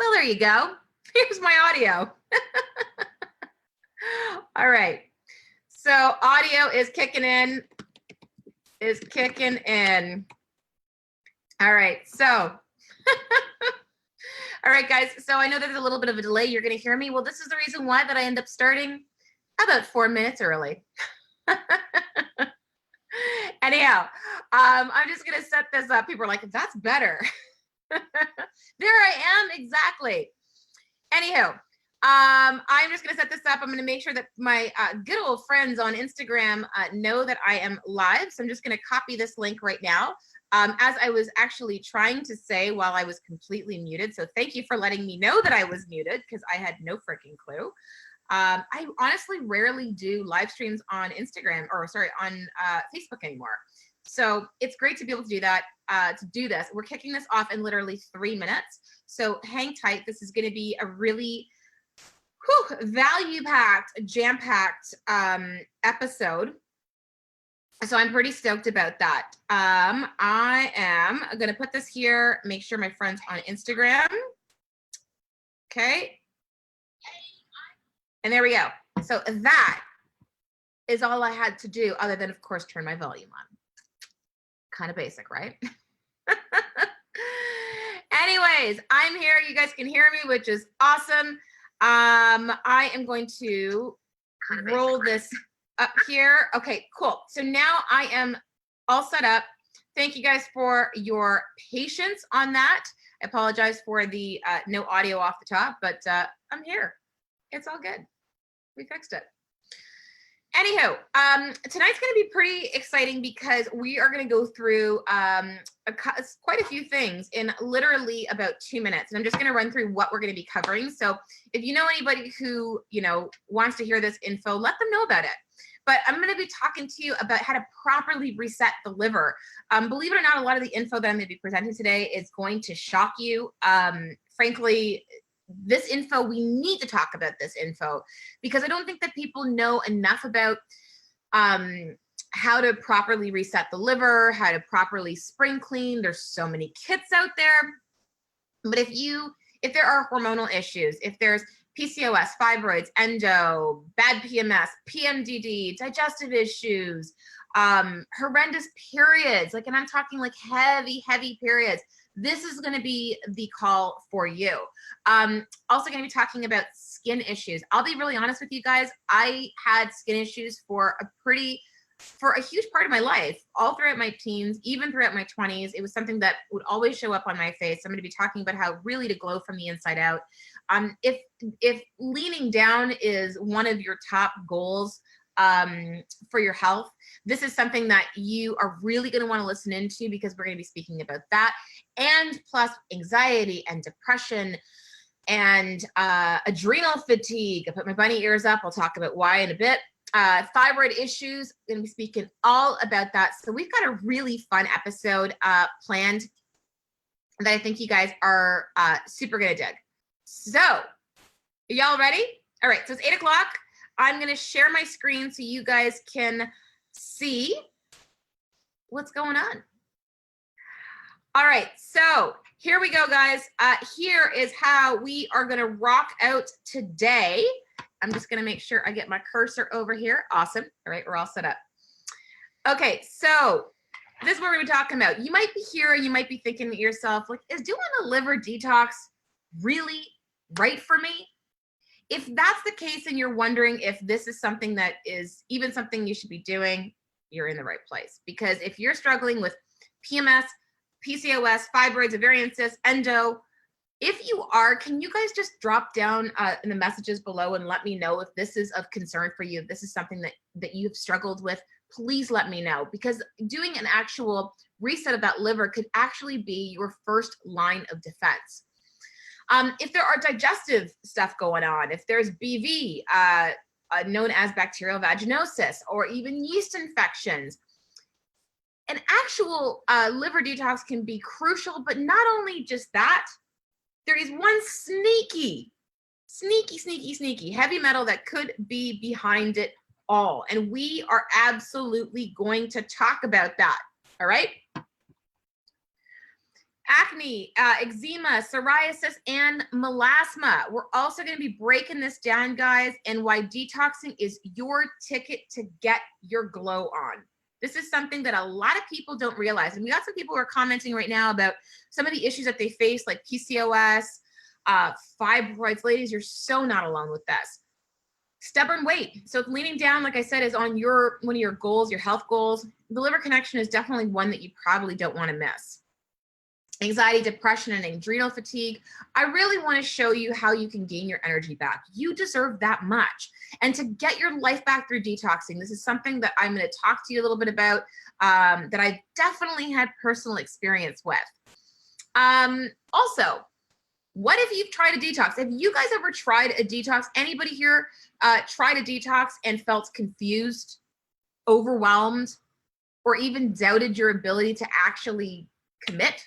Well, there you go. Here's my audio. All right. So audio is kicking in. All right. So, all right, guys. So I know there's a little bit of a delay. You're going to hear me. Well, this is the reason why that I end up starting about 4 minutes early. Anyhow, I'm just going to set this up. People are like, that's better. There I am. Exactly. Anywho, I'm just going to set this up. I'm going to make sure that my good old friends on Instagram know that I am live. So I'm just going to copy this link right now. As I was actually trying to say while I was completely muted. So thank you for letting me know that I was muted because I had no freaking clue. I honestly rarely do live streams on Instagram or on Facebook anymore. So it's great to be able to do that, to do this. We're kicking this off in literally 3 minutes. So hang tight. This is going to be a really value-packed, jam-packed episode. So I'm pretty stoked about that. I am going to put this here, make sure my friend's on Instagram. Okay. And there we go. So that is all I had to do other than, of course, turn my volume on. Kind of basic, right? Anyways, I'm here. You guys can hear me, which is awesome. I am going to roll this up here. Okay, cool. So now I am all set up. Thank you guys for your patience on that. I apologize for the no audio off the top, but I'm here. It's all good. We fixed it. Anywho, tonight's going to be pretty exciting because we are going to go through quite a few things in literally about 2 minutes. And I'm just going to run through what we're going to be covering. So if you know anybody who, wants to hear this info, let them know about it. But I'm going to be talking to you about how to properly reset the liver. Believe it or not, a lot of the info that I'm going to be presenting today is going to shock you. Frankly, this info, we need to talk about this info because I don't think that people know enough about how to properly reset the liver, how to properly spring clean. There's so many kits out there. But if there are hormonal issues, if there's PCOS, fibroids, endo, bad PMS, PMDD, digestive issues, horrendous periods, and I'm talking like heavy periods, this is going to be the call for you. Also going to be talking about skin issues. I'll be really honest with you guys. I had skin issues for a huge part of my life, all throughout my teens, even throughout my 20s. It was something that would always show up on my face. I'm going to be talking about how really to glow from the inside out. If leaning down is one of your top goals for your health, this is something that you are really going to want to listen into because we're going to be speaking about that. And plus anxiety and depression and adrenal fatigue. I put my bunny ears up. I'll talk about why in a bit. Thyroid issues. I'm going to be speaking all about that. So we've got a really fun episode planned that I think you guys are super going to dig. So y'all ready? All right. So it's 8 o'clock. I'm going to share my screen so you guys can see what's going on. All right. So here we go, guys. Here is how we are going to rock out today. I'm just going to make sure I get my cursor over here. Awesome. All right. We're all set up. Okay. So this is what we're going to be talking about. You might be here and you might be thinking to yourself, like, is doing a liver detox really right for me? If that's the case and you're wondering if this is something that is even something you should be doing, you're in the right place. Because if you're struggling with PMS, PCOS, fibroids, ovarian cysts, endo, if you are, can you guys just drop down in the messages below and let me know if this is of concern for you, if this is something that you've struggled with? Please let me know, because doing an actual reset of that liver could actually be your first line of defense. If there are digestive stuff going on, if there's BV, known as bacterial vaginosis, or even yeast infections, an actual liver detox can be crucial. But not only just that, there is one sneaky heavy metal that could be behind it all. And we are absolutely going to talk about that. All right. acne, eczema, psoriasis, and melasma. We're also going to be breaking this down, guys, and why detoxing is your ticket to get your glow on. This is something that a lot of people don't realize. And we got some people who are commenting right now about some of the issues that they face, like PCOS, fibroids. Ladies, you're so not alone with this. Stubborn weight. So leaning down, like I said, is on one of your goals, your health goals. The liver connection is definitely one that you probably don't want to miss. Anxiety, depression, and adrenal fatigue. I really want to show you how you can gain your energy back. You deserve that much. And to get your life back through detoxing, this is something that I'm going to talk to you a little bit about that I've definitely had personal experience with. Also, what if you've tried a detox? Have you guys ever tried a detox? Anybody here tried a detox and felt confused, overwhelmed, or even doubted your ability to actually commit?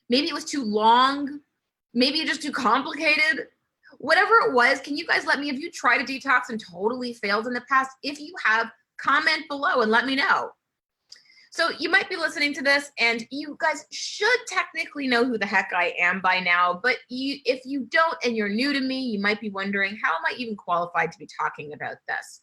Maybe it was too long. Maybe it's just too complicated. Whatever it was, can you guys let me, if you tried a detox and totally failed in the past, if you have, comment below and let me know. So you might be listening to this and you guys should technically know who the heck I am by now, but if you don't and you're new to me, you might be wondering, how am I even qualified to be talking about this?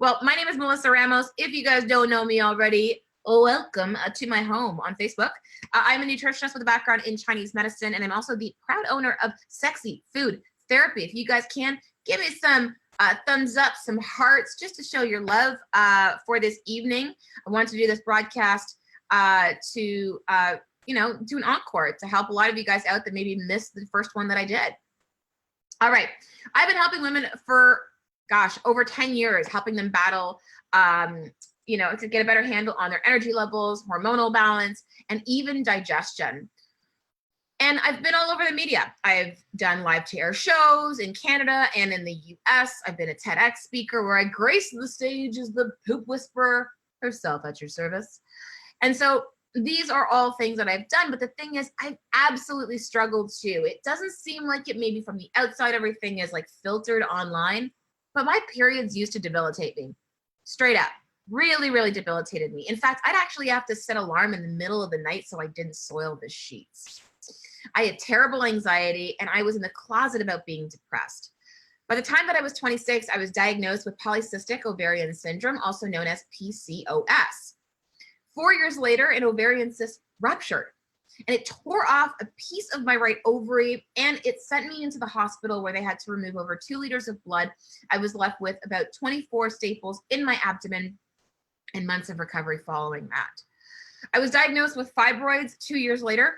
Well, my name is Melissa Ramos. If you guys don't know me already, welcome to my home on Facebook. I'm a nutritionist with a background in Chinese medicine, and I'm also the proud owner of Sexy Food Therapy. If you guys can, give me some thumbs up, some hearts, just to show your love for this evening. I want to do this broadcast to, do an encore to help a lot of you guys out that maybe missed the first one that I did. All right. I've been helping women for, over 10 years, helping them battle to get a better handle on their energy levels, hormonal balance, and even digestion. And I've been all over the media. I've done live to air shows in Canada and in the US. I've been a TEDx speaker where I grace the stage as the poop whisperer herself at your service. And so these are all things that I've done. But the thing is, I've absolutely struggled too. It doesn't seem like it, maybe from the outside, everything is like filtered online. But my periods used to debilitate me. Straight up. Really, really debilitated me. In fact, I'd actually have to set an alarm in the middle of the night so I didn't soil the sheets. I had terrible anxiety and I was in the closet about being depressed. By the time that I was 26, I was diagnosed with polycystic ovarian syndrome, also known as PCOS. 4 years later, an ovarian cyst ruptured and it tore off a piece of my right ovary and it sent me into the hospital where they had to remove over 2 liters of blood. I was left with about 24 staples in my abdomen and months of recovery following that. I was diagnosed with fibroids 2 years later.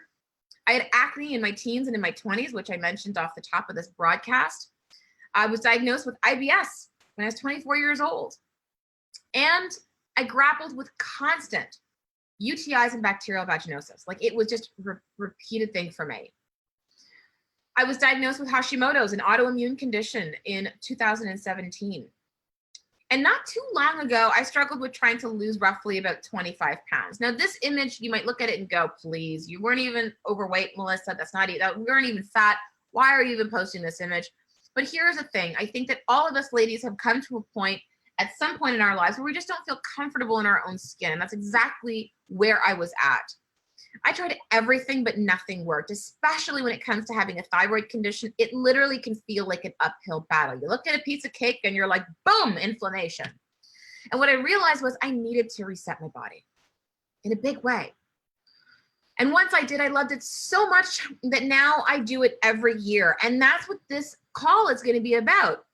I had acne in my teens and in my 20s, which I mentioned off the top of this broadcast. I was diagnosed with IBS when I was 24 years old. And I grappled with constant UTIs and bacterial vaginosis. Like it was just a repeated thing for me. I was diagnosed with Hashimoto's, an autoimmune condition, in 2017. And not too long ago, I struggled with trying to lose roughly about 25 pounds. Now, this image, you might look at it and go, please, you weren't even overweight, Melissa. That's not even, we weren't even fat. Why are you even posting this image? But here's the thing. I think that all of us ladies have come to a point at some point in our lives where we just don't feel comfortable in our own skin. And that's exactly where I was at. I tried everything, but nothing worked, especially when it comes to having a thyroid condition. It literally can feel like an uphill battle. You look at a piece of cake and you're like, boom, inflammation. And what I realized was I needed to reset my body in a big way. And once I did, I loved it so much that now I do it every year. And that's what this call is going to be about.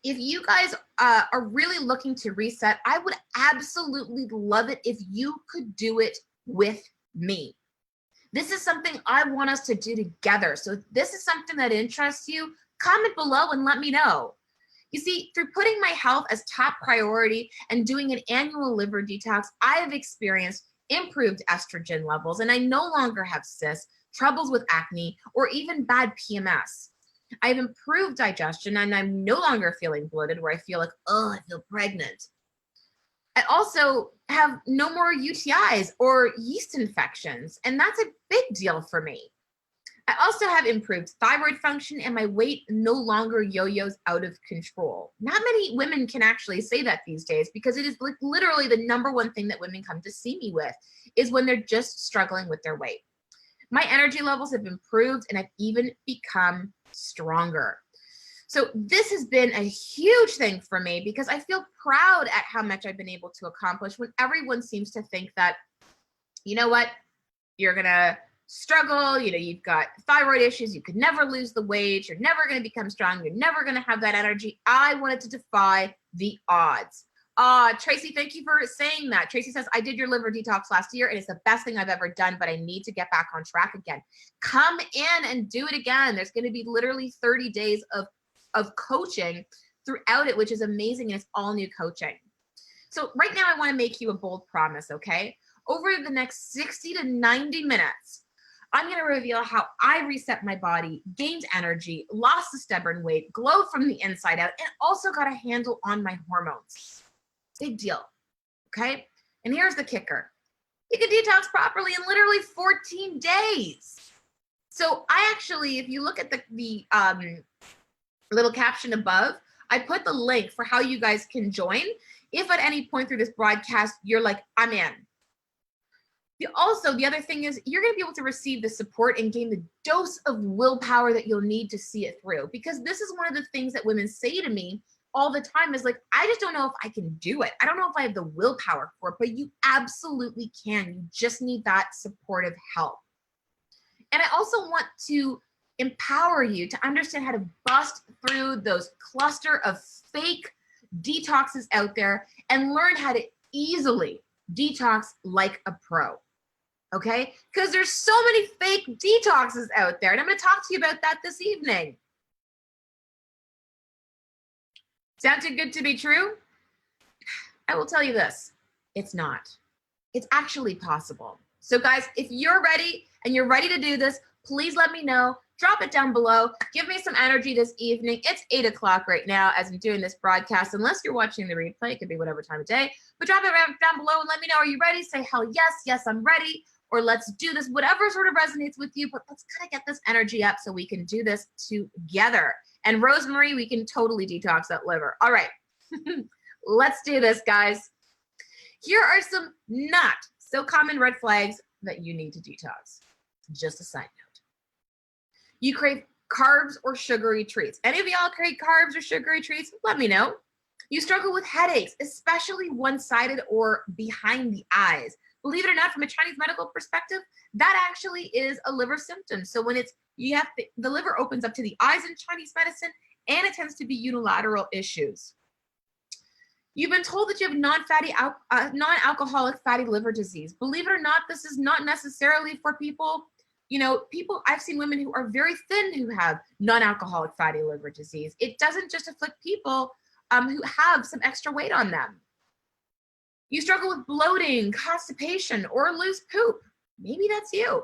If you guys are really looking to reset, I would absolutely love it if you could do it with me. This is something I want us to do together. So if this is something that interests you, comment below and let me know. You see, through putting my health as top priority and doing an annual liver detox, I have experienced improved estrogen levels, and I no longer have cysts, troubles with acne, or even bad PMS. I have improved digestion, and I'm no longer feeling bloated where I feel like, oh, I feel pregnant. I also have no more UTIs or yeast infections, and that's a big deal for me. I also have improved thyroid function, and my weight no longer yo-yos out of control. Not many women can actually say that these days, because it is like literally the number one thing that women come to see me with is when they're just struggling with their weight. My energy levels have improved and I've even become stronger. So this has been a huge thing for me because I feel proud at how much I've been able to accomplish when everyone seems to think that, you know what, you're going to struggle, you've got thyroid issues, you could never lose the weight, you're never going to become strong, you're never going to have that energy. I wanted to defy the odds. Tracy, thank you for saying that. Tracy says, I did your liver detox last year and it's the best thing I've ever done, but I need to get back on track again. Come in and do it again. There's going to be literally 30 days of coaching throughout it, which is amazing. And it's all new coaching. So right now I want to make you a bold promise, okay? Over the next 60 to 90 minutes, I'm going to reveal how I reset my body, gained energy, lost the stubborn weight, glowed from the inside out, and also got a handle on my hormones. Big deal, okay? And here's the kicker. You can detox properly in literally 14 days. So I actually, if you look at the little caption above, I put the link for how you guys can join. If at any point through this broadcast, you're like, I'm in. Also, the other thing is you're going to be able to receive the support and gain the dose of willpower that you'll need to see it through. Because this is one of the things that women say to me all the time is like, I just don't know if I can do it. I don't know if I have the willpower for it, but you absolutely can. You just need that supportive help. And I also want to empower you to understand how to bust through those cluster of fake detoxes out there and learn how to easily detox like a pro. Okay? Because there's so many fake detoxes out there. And I'm going to talk to you about that this evening. Sound too good to be true? I will tell you this. It's not. It's actually possible. So guys, if you're ready and you're ready to do this, please let me know. Drop it down below. Give me some energy this evening. It's 8 o'clock right now as I'm doing this broadcast. Unless you're watching the replay, it could be whatever time of day. But drop it down below and let me know. Are you ready? Say hell yes. Yes, I'm ready. Or let's do this. Whatever sort of resonates with you. But let's kind of get this energy up so we can do this together. And Rosemary, we can totally detox that liver. All right. Let's do this, guys. Here are some not so common red flags that you need to detox. Just a side note. You crave carbs or sugary treats. Any of y'all crave carbs or sugary treats? Let me know. You struggle with headaches, especially one-sided or behind the eyes. Believe it or not, from a Chinese medical perspective, that actually is a liver symptom. So when the liver opens up to the eyes in Chinese medicine, and it tends to be unilateral issues. You've been told that you have non-alcoholic fatty liver disease. Believe it or not, this is not necessarily for people. I've seen women who are very thin who have non-alcoholic fatty liver disease. It doesn't just afflict people who have some extra weight on them. You struggle with bloating, constipation, or loose poop. Maybe that's you.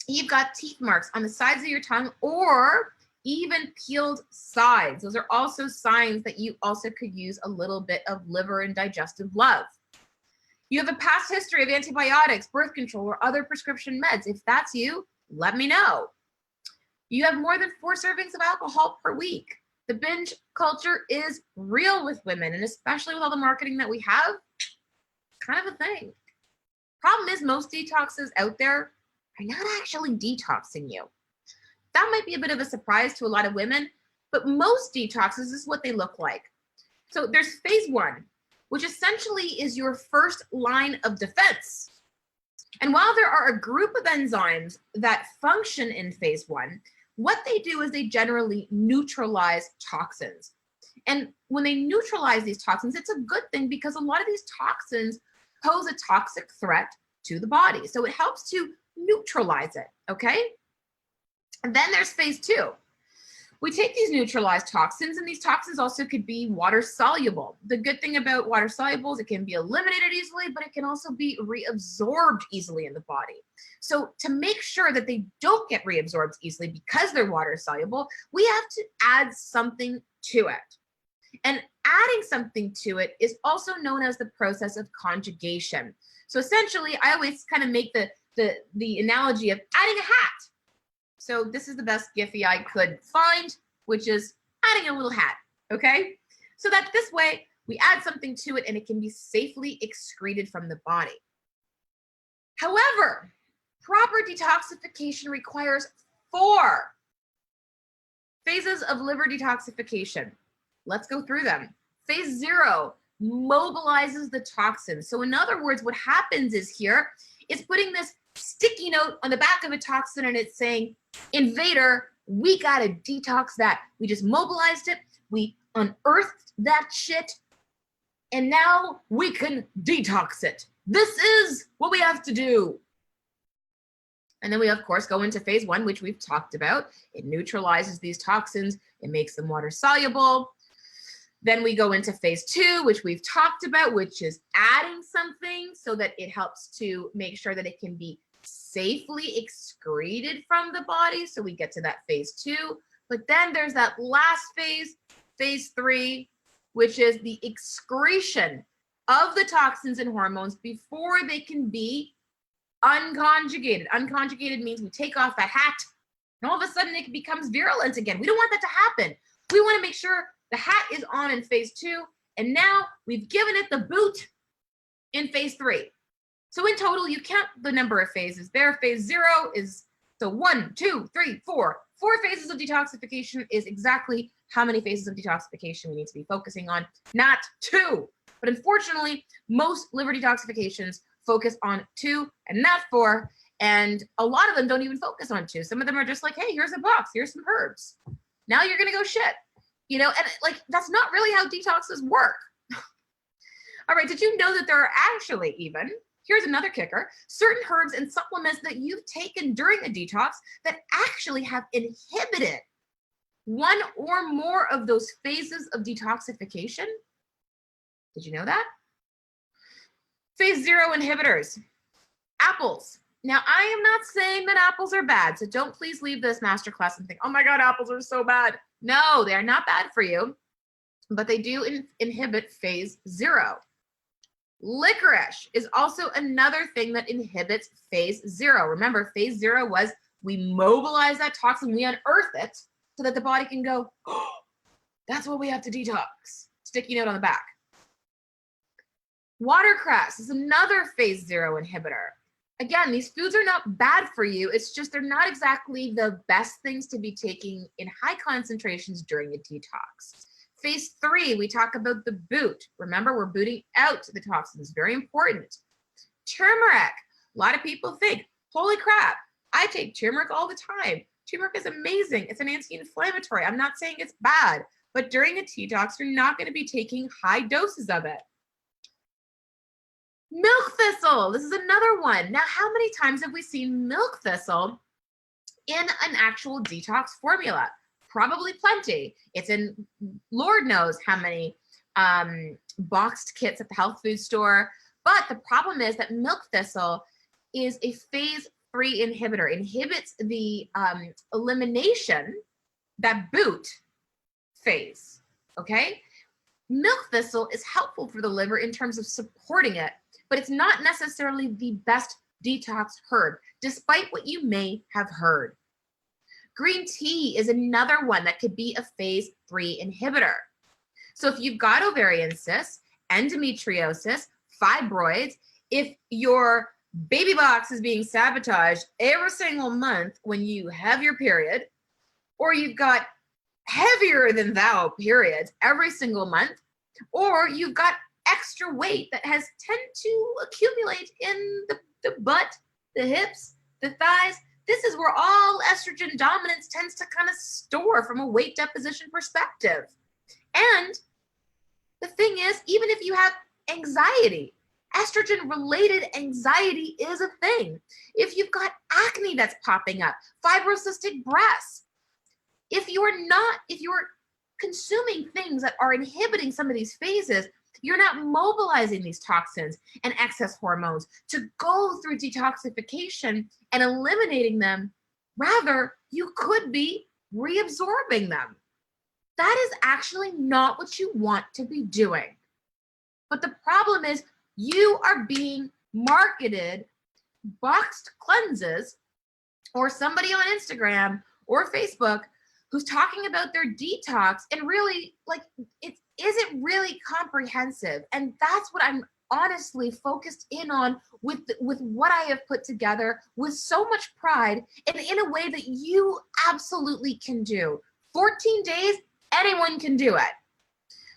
You've got teeth marks on the sides of your tongue or even peeled sides. Those are also signs that you also could use a little bit of liver and digestive love. You have a past history of antibiotics, birth control, or other prescription meds. If that's you, let me know. You have more than 4 servings of alcohol per week. The binge culture is real with women, and especially with all the marketing that we have, kind of a thing. Problem is, most detoxes out there are not actually detoxing you. That might be a bit of a surprise to a lot of women, but most detoxes is what they look like. So there's phase 1, which essentially is your first line of defense. And while there are a group of enzymes that function in phase 1, what they do is they generally neutralize toxins. And when they neutralize these toxins, it's a good thing because a lot of these toxins pose a toxic threat to the body. So it helps to neutralize it, okay? And then there's phase 2. We take these neutralized toxins, and these toxins also could be water soluble. The good thing about water soluble is it can be eliminated easily, but it can also be reabsorbed easily in the body. So to make sure that they don't get reabsorbed easily because they're water soluble, we have to add something to it. And adding something to it is also known as the process of conjugation. So essentially, I always kind of make the analogy of adding a hat. So this is the best Giphy I could find, which is adding a little hat, okay? So that this way, we add something to it and it can be safely excreted from the body. However, Proper detoxification requires 4 phases of liver detoxification. Let's go through them. Phase 0 mobilizes the toxins. So in other words, what happens is here is putting this sticky note on the back of a toxin and it's saying, invader, we got to detox that. We just mobilized it. We unearthed that shit. And now we can detox it. This is what we have to do. And then we, of course, go into phase 1, which we've talked about. It neutralizes these toxins. It makes them water soluble. Then we go into phase 2, which we've talked about, which is adding something so that it helps to make sure that it can be safely excreted from the body. So we get to that phase 2. But then there's that last phase, phase 3, which is the excretion of the toxins and hormones before they can be unconjugated. Unconjugated means we take off that hat and all of a sudden it becomes virulent again. We don't want that to happen. We want to make sure the hat is on in phase 2, and now we've given it the boot in phase 3. So in total, you count the number of phases there. Phase 0 is, so 1, 2, 3, 4. 4 phases of detoxification is exactly how many phases of detoxification we need to be focusing on, not 2. But unfortunately, most liver detoxifications focus on 2 and not 4. And a lot of them don't even focus on 2. Some of them are just like, hey, here's a box, here's some herbs. Now you're going to go shit. You know, and like, that's not really how detoxes work. All right, did you know that there are actually even, here's another kicker, certain herbs and supplements that you've taken during a detox that actually have inhibited one or more of those phases of detoxification? Did you know that? Phase 0 inhibitors. Apples. Now, I am not saying that apples are bad, so don't please leave this masterclass and think, oh my God, apples are so bad. No, they are not bad for you, but they do inhibit phase 0. Licorice is also another thing that inhibits phase 0. Remember, phase 0 was we mobilize that toxin, we unearth it so that the body can go, oh, that's what we have to detox. Sticky note on the back. Watercress is another phase 0 inhibitor. Again, these foods are not bad for you. It's just they're not exactly the best things to be taking in high concentrations during a detox. Phase 3, we talk about the boot. Remember, we're booting out the toxins. Very important. Turmeric. A lot of people think, holy crap, I take turmeric all the time. Turmeric is amazing. It's an anti-inflammatory. I'm not saying it's bad, but during a detox, you're not going to be taking high doses of it. Milk thistle. This is another one. Now, how many times have we seen milk thistle in an actual detox formula? Probably plenty. It's in Lord knows how many boxed kits at the health food store. But the problem is that milk thistle is a phase 3 inhibitor. Inhibits the elimination, that boot phase. Okay? Milk thistle is helpful for the liver in terms of supporting it, but it's not necessarily the best detox herb, despite what you may have heard. Green tea is another one that could be a phase 3 inhibitor. So if you've got ovarian cysts, endometriosis, fibroids, if your baby box is being sabotaged every single month when you have your period, or you've got heavier than thou periods every single month, or you've got extra weight that has tend to accumulate in the butt, the hips, the thighs. This is where all estrogen dominance tends to kind of store from a weight deposition perspective. And the thing is, even if you have anxiety, estrogen-related anxiety is a thing. If you've got acne that's popping up, fibrocystic breasts, if you're consuming things that are inhibiting some of these phases, you're not mobilizing these toxins and excess hormones to go through detoxification and eliminating them. Rather, you could be reabsorbing them. That is actually not what you want to be doing. But the problem is you are being marketed boxed cleanses, or somebody on Instagram or Facebook who's talking about their detox, and really, like, it isn't really comprehensive. And that's what I'm honestly focused in on with what I have put together with so much pride and in a way that you absolutely can do. 14 days, anyone can do it.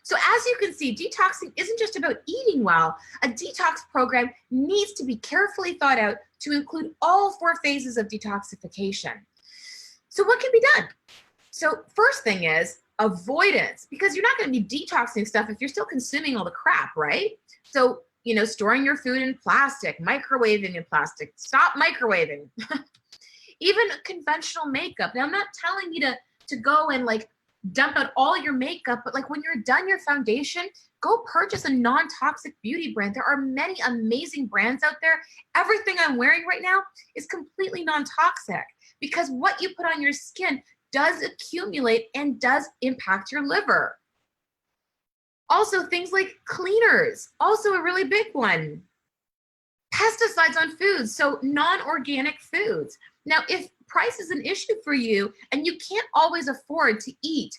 So as you can see, detoxing isn't just about eating well. A detox program needs to be carefully thought out to include all 4 phases of detoxification. So what can be done? So first thing is avoidance, because you're not going to be detoxing stuff if you're still consuming all the crap, right? So, storing your food in plastic, microwaving in plastic, stop microwaving. Even conventional makeup. Now, I'm not telling you to go and like dump out all your makeup, but like when you're done your foundation, go purchase a non-toxic beauty brand. There are many amazing brands out there. Everything I'm wearing right now is completely non-toxic because what you put on your skin does accumulate and does impact your liver. Also, things like cleaners, also a really big one. Pesticides on foods, so non-organic foods. Now, if price is an issue for you and you can't always afford to eat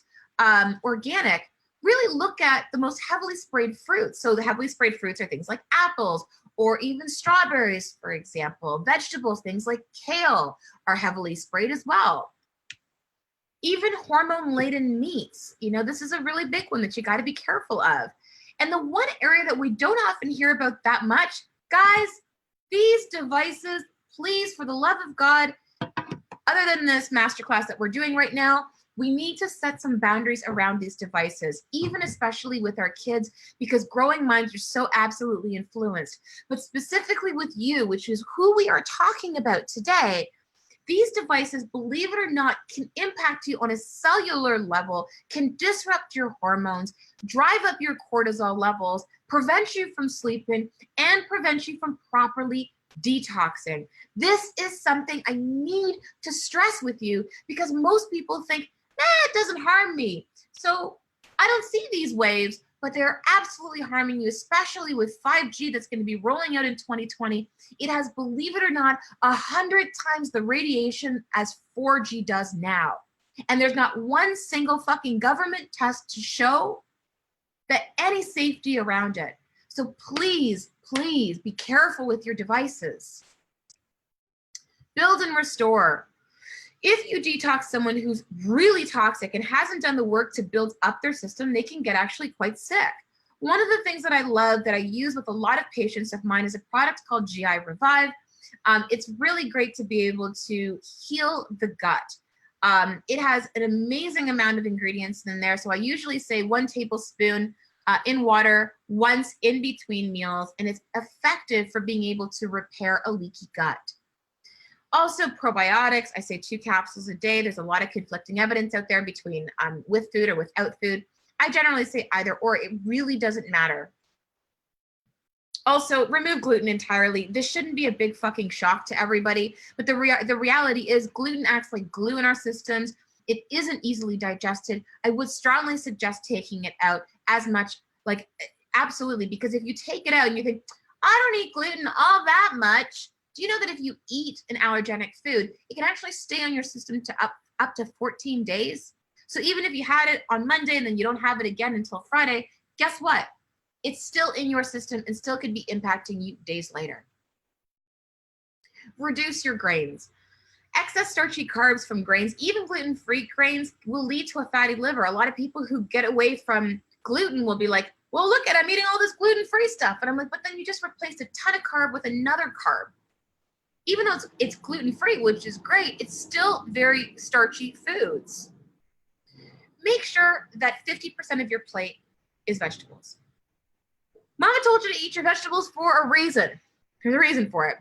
organic, really look at the most heavily sprayed fruits. So the heavily sprayed fruits are things like apples or even strawberries, for example. Vegetables, things like kale are heavily sprayed as well. Even hormone-laden meats. This is a really big one that you got to be careful of. And the one area that we don't often hear about that much, guys, these devices, please, for the love of God, other than this masterclass that we're doing right now, we need to set some boundaries around these devices, even especially with our kids, because growing minds are so absolutely influenced. But specifically with you, which is who we are talking about today, these devices, believe it or not, can impact you on a cellular level, can disrupt your hormones, drive up your cortisol levels, prevent you from sleeping, and prevent you from properly detoxing. This is something I need to stress with you because most people think, it doesn't harm me. So I don't see these waves, but they're absolutely harming you, especially with 5G that's going to be rolling out in 2020. It has, believe it or not, 100 times the radiation as 4G does now. And there's not one single fucking government test to show that any safety around it. So please, please be careful with your devices. Build and restore. If you detox someone who's really toxic and hasn't done the work to build up their system, they can get actually quite sick. One of the things that I love that I use with a lot of patients of mine is a product called GI Revive. It's really great to be able to heal the gut. It has an amazing amount of ingredients in there. So I usually say 1 tablespoon in water once in between meals, and it's effective for being able to repair a leaky gut. Also, probiotics, I say 2 capsules a day. There's a lot of conflicting evidence out there between with food or without food. I generally say either or. It really doesn't matter. Also, remove gluten entirely. This shouldn't be a big fucking shock to everybody, but the reality is gluten acts like glue in our systems. It isn't easily digested. I would strongly suggest taking it out as much, like absolutely, because if you take it out and you think, I don't eat gluten all that much, do you know that if you eat an allergenic food, it can actually stay on your system to up to 14 days? So even if you had it on Monday and then you don't have it again until Friday, guess what? It's still in your system and still could be impacting you days later. Reduce your grains. Excess starchy carbs from grains, even gluten-free grains, will lead to a fatty liver. A lot of people who get away from gluten will be like, well, look at, I'm eating all this gluten-free stuff. And I'm like, but then you just replaced a ton of carb with another carb. Even though it's gluten-free, which is great, it's still very starchy foods. Make sure that 50% of your plate is vegetables. Mama told you to eat your vegetables for a reason. There's a reason for it.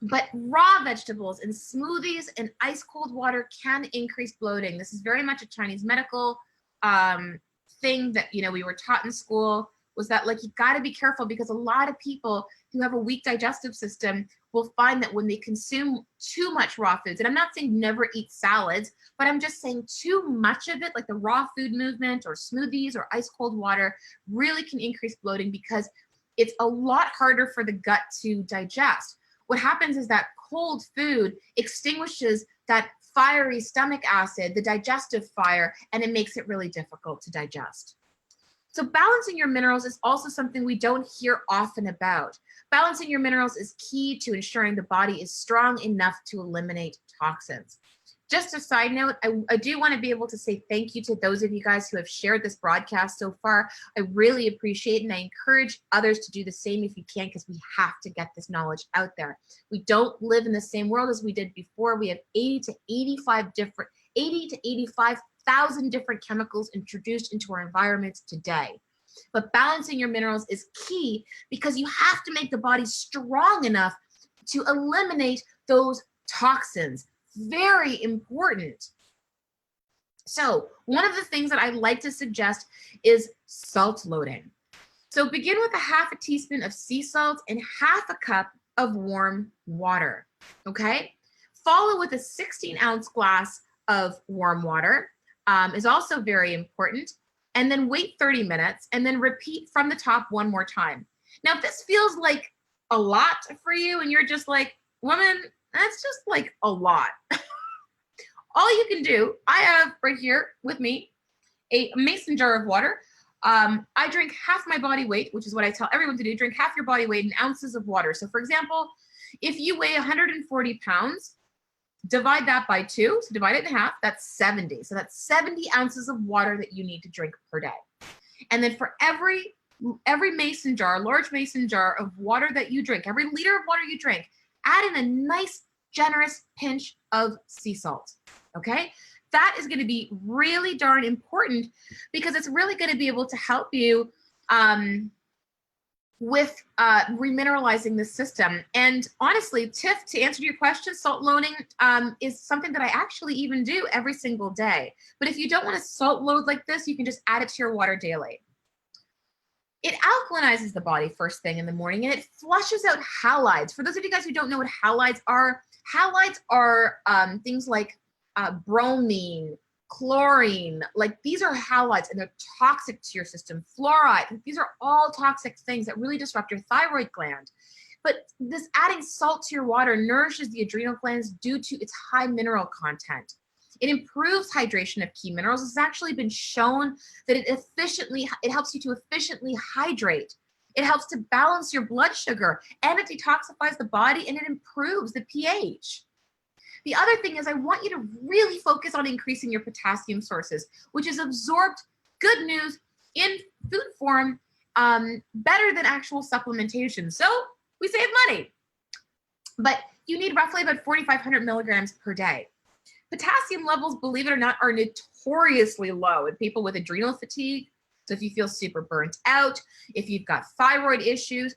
But raw vegetables and smoothies and ice cold water can increase bloating. This is very much a Chinese medical thing that, we were taught in school, was that like you got to be careful because a lot of people who have a weak digestive system will find that when they consume too much raw foods, and I'm not saying never eat salads, but I'm just saying too much of it, like the raw food movement or smoothies or ice cold water, really can increase bloating because it's a lot harder for the gut to digest. What happens is that cold food extinguishes that fiery stomach acid, the digestive fire, and it makes it really difficult to digest. So balancing your minerals is also something we don't hear often about. Balancing your minerals is key to ensuring the body is strong enough to eliminate toxins. Just a side note, I do want to be able to say thank you to those of you guys who have shared this broadcast so far. I really appreciate it, and I encourage others to do the same if you can, because we have to get this knowledge out there. We don't live in the same world as we did before. We have 80 to 85,000 different chemicals introduced into our environments today. But balancing your minerals is key because you have to make the body strong enough to eliminate those toxins. Very important. So one of the things that I like to suggest is salt loading. So begin with a half a teaspoon of sea salt and half a cup of warm water, okay? Follow with a 16-ounce glass of warm water, is also very important. And then wait 30 minutes and then repeat from the top one more time. Now, if this feels like a lot for you and you're just like, woman, that's just like a lot. All you can do, I have right here with me a mason jar of water. I drink half my body weight, which is what I tell everyone to do. Drink half your body weight in ounces of water. So for example, if you weigh 140 pounds, divide that by 2. So divide it in half, that's 70. So that's 70 ounces of water that you need to drink per day. And then for every mason jar, large mason jar of water that you drink, every liter of water you drink, add in a nice, generous pinch of sea salt, okay? That is gonna be really darn important because it's really gonna be able to help you with remineralizing the system. And honestly, Tiff, to answer your question, salt loading is something that I actually even do every single day. But if you don't want to salt load like this, you can just add it to your water daily. It alkalinizes the body first thing in the morning, and it flushes out halides. For those of you guys who don't know what halides are things like bromine, chlorine, like these are halides and they're toxic to your system. Fluoride, these are all toxic things that really disrupt your thyroid gland. But this adding salt to your water nourishes the adrenal glands due to its high mineral content. It improves hydration of key minerals. It's actually been shown that it helps you to efficiently hydrate. It helps to balance your blood sugar, and it detoxifies the body, and it improves the pH. The other thing is I want you to really focus on increasing your potassium sources, which is absorbed, good news, in food form, better than actual supplementation. So we save money. But you need roughly about 4,500 milligrams per day. Potassium levels, believe it or not, are notoriously low in people with adrenal fatigue. So if you feel super burnt out, if you've got thyroid issues,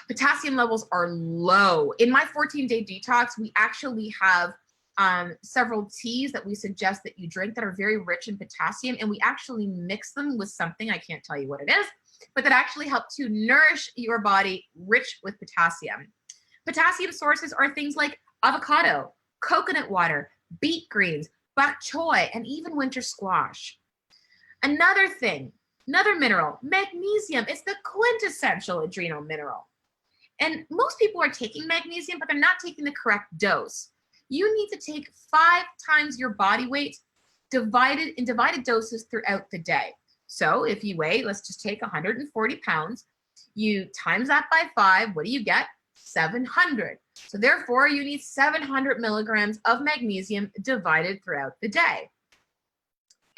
potassium levels are low. In my 14-day detox, we actually have several teas that we suggest that you drink that are very rich in potassium, and we actually mix them with something, I can't tell you what it is, but that actually help to nourish your body rich with potassium. Potassium sources are things like avocado, coconut water, beet greens, bok choy, and even winter squash. Another mineral, magnesium. It's the quintessential adrenal mineral. And most people are taking magnesium, but they're not taking the correct dose. You need to take 5 times your body weight in divided doses throughout the day. So if you weigh, let's just take 140 pounds, you times that by 5, what do you get? 700. So therefore, you need 700 milligrams of magnesium divided throughout the day.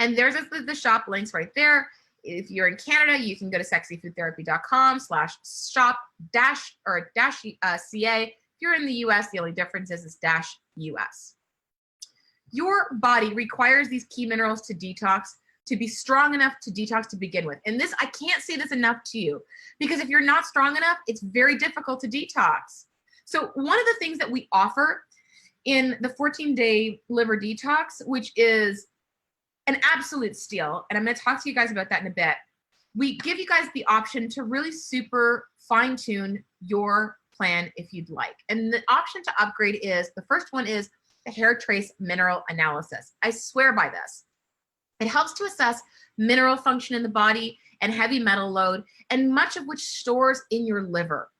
And there's the shop links right there. If you're in Canada, you can go to sexyfoodtherapy.com/shop-CA. If you're in the US, the only difference is -US. Your body requires these key minerals to detox, to be strong enough to detox to begin with. And this, I can't say this enough to you, because if you're not strong enough, it's very difficult to detox. So one of the things that we offer in the 14-day liver detox, which is an absolute steal, and I'm going to talk to you guys about that in a bit. We give you guys the option to really super fine-tune your plan if you'd like. And the option to upgrade is, the first one is the hair trace mineral analysis. I swear by this. It helps to assess mineral function in the body and heavy metal load, and much of which stores in your liver.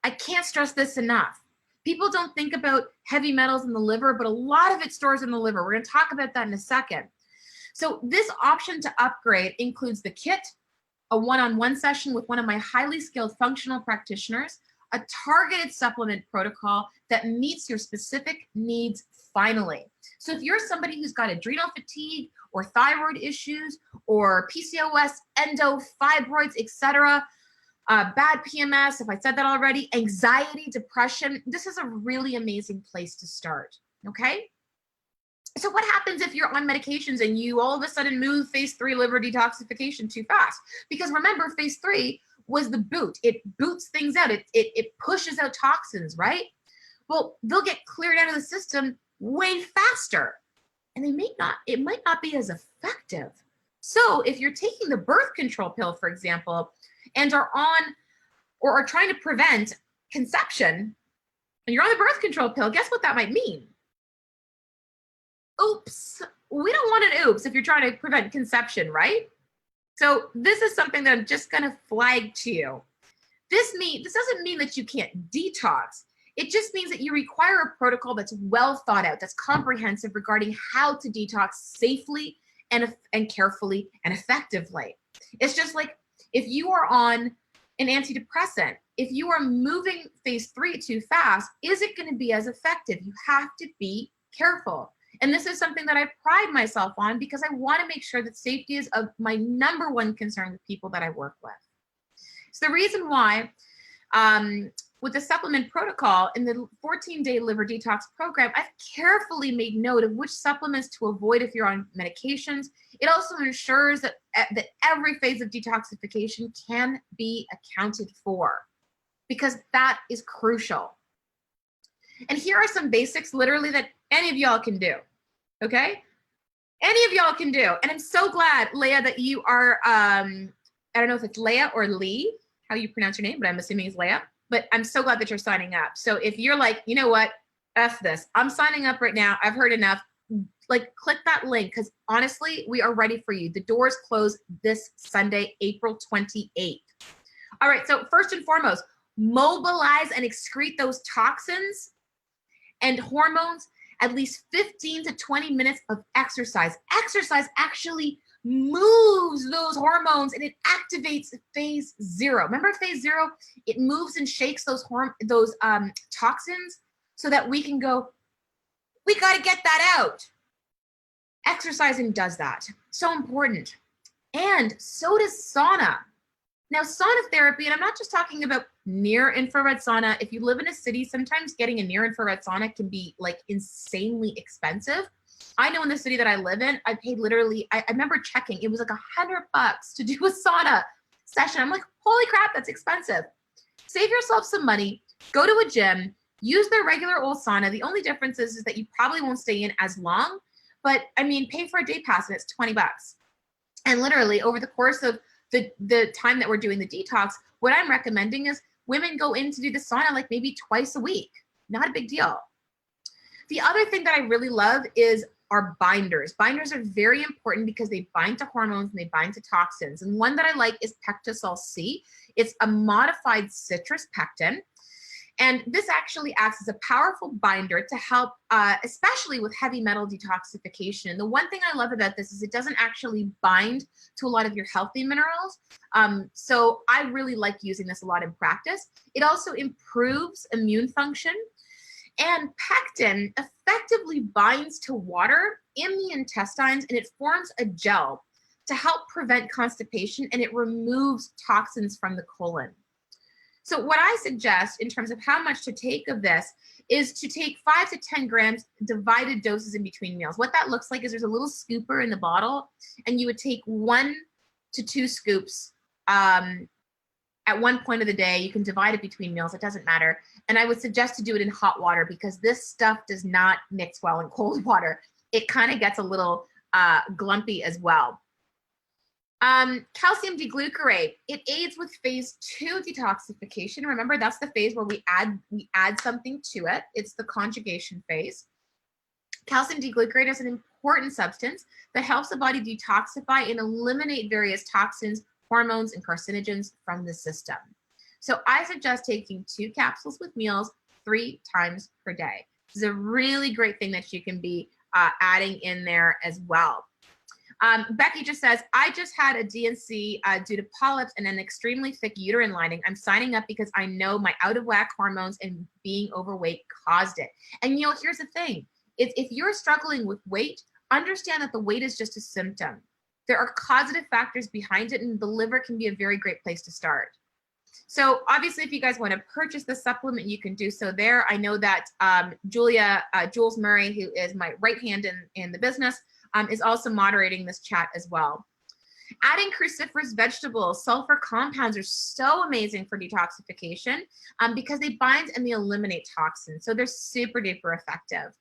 I can't stress this enough. People don't think about heavy metals in the liver, but a lot of it stores in the liver. We're going to talk about that in a second. So this option to upgrade includes the kit, a one-on-one session with one of my highly skilled functional practitioners, a targeted supplement protocol that meets your specific needs finally. So if you're somebody who's got adrenal fatigue or thyroid issues or PCOS, endo, fibroids, etc., bad PMS, if I said that already, anxiety, depression, this is a really amazing place to start, okay? So what happens if you're on medications and you all of a sudden move phase 3 liver detoxification too fast? Because remember, phase 3 was the boot. It boots things out. It pushes out toxins, right? Well, they'll get cleared out of the system way faster. And it might not be as effective. So if you're taking the birth control pill, for example, and are on or are trying to prevent conception, and you're on the birth control pill, guess what that might mean? Oops. We don't want an oops if you're trying to prevent conception, right? So this is something that I'm just going to flag to you. This doesn't mean that you can't detox. It just means that you require a protocol that's well thought out, that's comprehensive regarding how to detox safely and carefully and effectively. It's just like if you are on an antidepressant, if you are moving phase 3 too fast, is it going to be as effective? You have to be careful. And this is something that I pride myself on because I want to make sure that safety is of my number one concern with people that I work with. It's the reason why with the supplement protocol in the 14-day liver detox program, I've carefully made note of which supplements to avoid if you're on medications. It also ensures that every phase of detoxification can be accounted for because that is crucial. And here are some basics literally that any of y'all can do, okay? Any of y'all can do. And I'm so glad, Leah, that you are, I don't know if it's Leah or Lee, how you pronounce your name, but I'm assuming it's Leah. But I'm so glad that you're signing up. So if you're like, you know what, F this, I'm signing up right now, I've heard enough, like click that link because honestly, we are ready for you. The doors close this Sunday, April 28th. All right, so first and foremost, mobilize and excrete those toxins and hormones at least 15 to 20 minutes of exercise. Exercise actually moves those hormones and it activates phase 0. Remember phase 0? It moves and shakes those toxins so that we can go, we got to get that out. Exercising does that. So important. And so does sauna. Now, sauna therapy, and I'm not just talking about near infrared sauna. If you live in a city, sometimes getting a near infrared sauna can be like insanely expensive. I know in the city that I live in, I paid literally, I remember checking, it was like $100 to do a sauna session. I'm like, holy crap, that's expensive. Save yourself some money, go to a gym, use their regular old sauna. The only difference is that you probably won't stay in as long, but I mean, pay for a day pass and it's $20. And literally over the course of the time that we're doing the detox, what I'm recommending is women go in to do the sauna like maybe twice a week. Not a big deal. The other thing that I really love is our binders. Binders are very important because they bind to hormones and they bind to toxins. And one that I like is Pectosol C. It's a modified citrus pectin. And this actually acts as a powerful binder to help, especially with heavy metal detoxification. And the one thing I love about this is it doesn't actually bind to a lot of your healthy minerals. So I really like using this a lot in practice. It also improves immune function. And pectin effectively binds to water in the intestines and it forms a gel to help prevent constipation and it removes toxins from the colon. So what I suggest in terms of how much to take of this is to take 5 to 10 grams divided doses in between meals. What that looks like is there's a little scooper in the bottle and you would take 1 to 2 scoops at one point of the day. You can divide it between meals. It doesn't matter. And I would suggest to do it in hot water because this stuff does not mix well in cold water. It kind of gets a little glumpy as well. Calcium deglucarate, it aids with phase 2 detoxification. Remember, that's the phase where we add something to it. It's the conjugation phase. Calcium deglucarate is an important substance that helps the body detoxify and eliminate various toxins, hormones, and carcinogens from the system. So I suggest taking 2 capsules with meals 3 times per day. This is a really great thing that you can be adding in there as well. Becky just says, I just had a DNC due to polyps and an extremely thick uterine lining. I'm signing up because I know my out of whack hormones and being overweight caused it. And here's the thing. If you're struggling with weight, understand that the weight is just a symptom. There are causative factors behind it, and the liver can be a very great place to start. So obviously, if you guys want to purchase the supplement, you can do so there. I know that Jules Murray, who is my right hand in the business, is also moderating this chat as well. Adding cruciferous vegetables, sulfur compounds are so amazing for detoxification because they bind and they eliminate toxins. So they're super duper effective.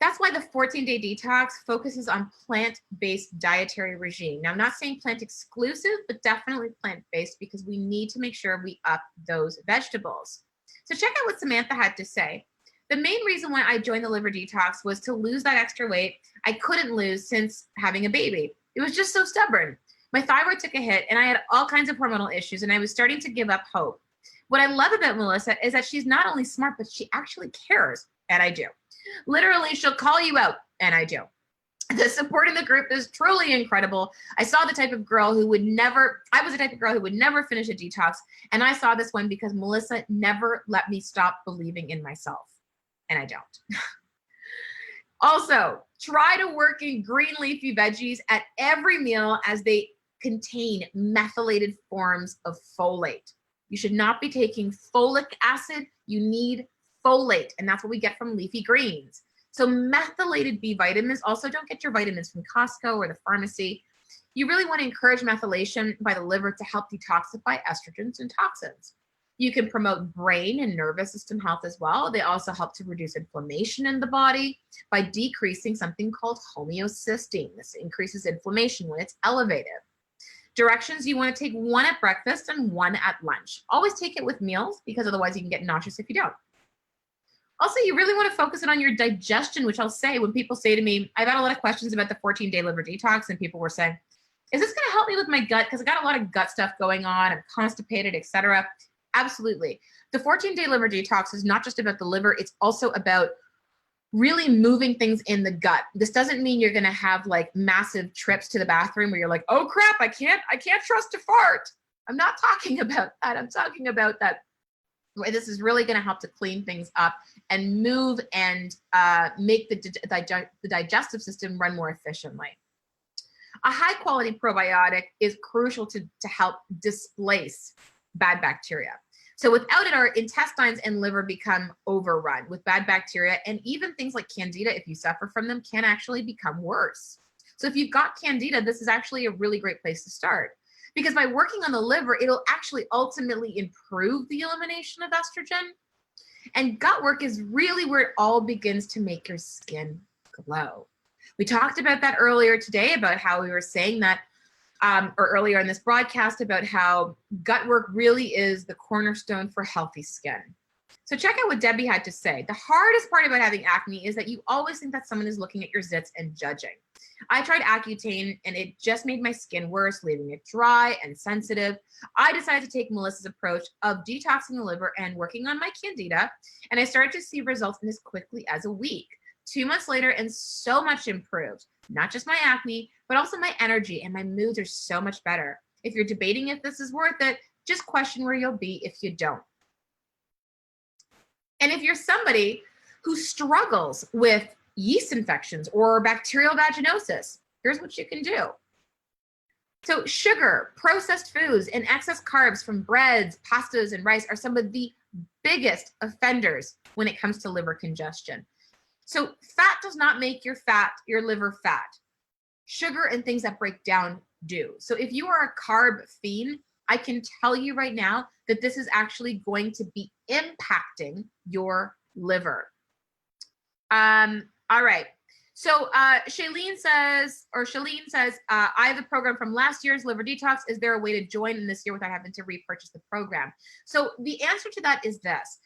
That's why the 14-day detox focuses on plant-based dietary regime. Now, I'm not saying plant exclusive, but definitely plant-based because we need to make sure we up those vegetables. So check out what Samantha had to say. The main reason why I joined the liver detox was to lose that extra weight I couldn't lose since having a baby. It was just so stubborn. My thyroid took a hit and I had all kinds of hormonal issues and I was starting to give up hope. What I love about Melissa is that she's not only smart, but she actually cares, and I do. Literally, she'll call you out, and I do. The support in the group is truly incredible. I was the type of girl who would never finish a detox, and I saw this one because Melissa never let me stop believing in myself, and I don't. Also, try to work in green leafy veggies at every meal as they contain methylated forms of folate. You should not be taking folic acid. You need folate, and that's what we get from leafy greens. So methylated B vitamins, also don't get your vitamins from Costco or the pharmacy. You really want to encourage methylation by the liver to help detoxify estrogens and toxins. You can promote brain and nervous system health as well. They also help to reduce inflammation in the body by decreasing something called homeocysteine. This increases inflammation when it's elevated. Directions, you want to take one at breakfast and one at lunch. Always take it with meals because otherwise you can get nauseous if you don't. Also, you really want to focus it on your digestion, which I'll say when people say to me, I've had a lot of questions about the 14-day liver detox, and people were saying, is this going to help me with my gut? Because I got a lot of gut stuff going on. I'm constipated, etc. Absolutely. The 14-day liver detox is not just about the liver. It's also about really moving things in the gut. This doesn't mean you're going to have like massive trips to the bathroom where you're like, oh crap, I can't trust to fart. I'm not talking about that. I'm talking about that. This is really going to help to clean things up and move and make the digestive system run more efficiently. A high quality probiotic is crucial to help displace bad bacteria. So without it, our intestines and liver become overrun with bad bacteria, and even things like candida, if you suffer from them, can actually become worse. So if you've got candida, this is actually a really great place to start. Because by working on the liver, it'll actually ultimately improve the elimination of estrogen. And gut work is really where it all begins to make your skin glow. We talked about that earlier today, about how we were saying that, or earlier in this broadcast, about how gut work really is the cornerstone for healthy skin. So check out what Debbie had to say. The hardest part about having acne is that you always think that someone is looking at your zits and judging. I tried Accutane and it just made my skin worse, leaving it dry and sensitive. I decided to take Melissa's approach of detoxing the liver and working on my candida, and I started to see results in as quickly as a week. 2 months later, and so much improved. Not just my acne, but also my energy, and my moods are so much better. If you're debating if this is worth it, just question where you'll be if you don't. And if you're somebody who struggles with yeast infections or bacterial vaginosis, here's what you can do. So sugar, processed foods, and excess carbs from breads, pastas, and rice are some of the biggest offenders when it comes to liver congestion. So fat does not make your liver fat. Sugar and things that break down do. So if you are a carb fiend, I can tell you right now that this is actually going to be impacting your liver. All right. So Shailene says, I have the program from last year's liver detox. Is there a way to join in this year without having to repurchase the program? So the answer to that is this.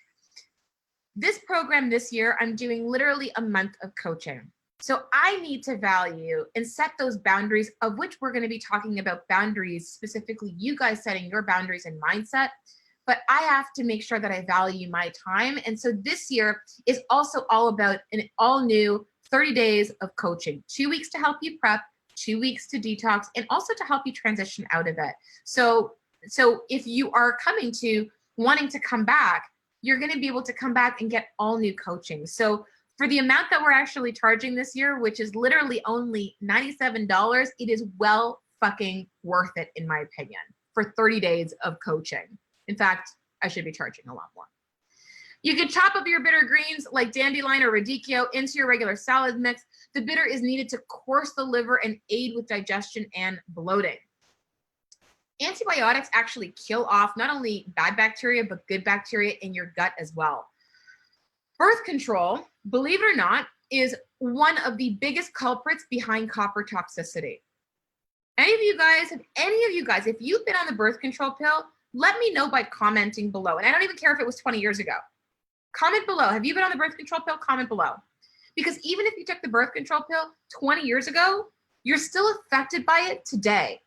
This program this year, I'm doing literally a month of coaching. So I need to value and set those boundaries, of which we're going to be talking about boundaries, specifically you guys setting your boundaries and mindset. But I have to make sure that I value my time. And so this year is also all about an all new 30 days of coaching, 2 weeks to help you prep, 2 weeks to detox, and also to help you transition out of it. So if you are wanting to come back, you're going to be able to come back and get all new coaching. So for the amount that we're actually charging this year, which is literally only $97, it is well fucking worth it, in my opinion, for 30 days of coaching. In fact, I should be charging a lot more. You can chop up your bitter greens like dandelion or radicchio into your regular salad mix. The bitter is needed to course the liver and aid with digestion and bloating. Antibiotics actually kill off not only bad bacteria, but good bacteria in your gut as well. Birth control, believe it or not, is one of the biggest culprits behind copper toxicity. Any of you guys, if you've been on the birth control pill, let me know by commenting below. And I don't even care if it was 20 years ago. Comment below. Have you been on the birth control pill? Comment below. Because even if you took the birth control pill 20 years ago, you're still affected by it today.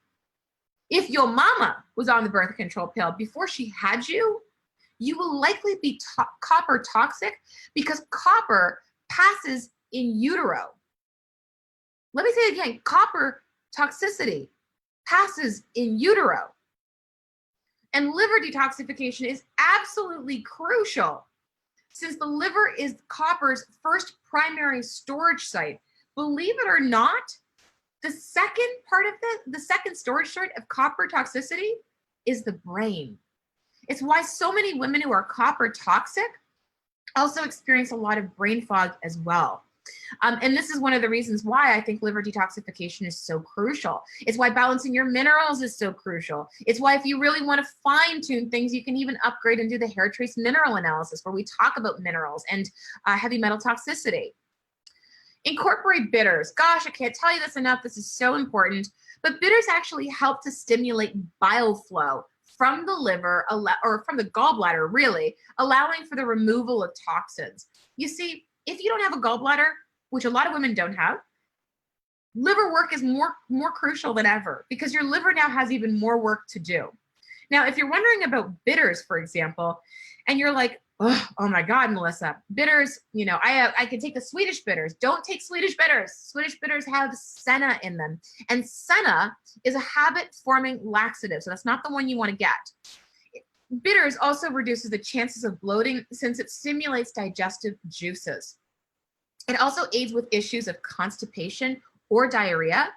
If your mama was on the birth control pill before she had you, you will likely be copper toxic because copper passes in utero. Let me say it again. Copper toxicity passes in utero. And liver detoxification is absolutely crucial since the liver is copper's first primary storage site. Believe it or not, the second part of the second storage site of copper toxicity is the brain. It's why so many women who are copper toxic also experience a lot of brain fog as well. And this is one of the reasons why I think liver detoxification is so crucial. It's why balancing your minerals is so crucial. It's why if you really want to fine tune things, you can even upgrade and do the hair trace mineral analysis where we talk about minerals and heavy metal toxicity. Incorporate bitters. Gosh, I can't tell you this enough. This is so important. But bitters actually help to stimulate bile flow from the liver or from the gallbladder, really, allowing for the removal of toxins. You see, if you don't have a gallbladder, which a lot of women don't have, liver work is more crucial than ever because your liver now has even more work to do. Now, if you're wondering about bitters, for example, and you're like, oh my God, Melissa, bitters, I could take the Swedish bitters. Don't take Swedish bitters. Swedish bitters have senna in them. And senna is a habit-forming laxative, so that's not the one you want to get. Bitters also reduces the chances of bloating since it stimulates digestive juices. It also aids with issues of constipation or diarrhea.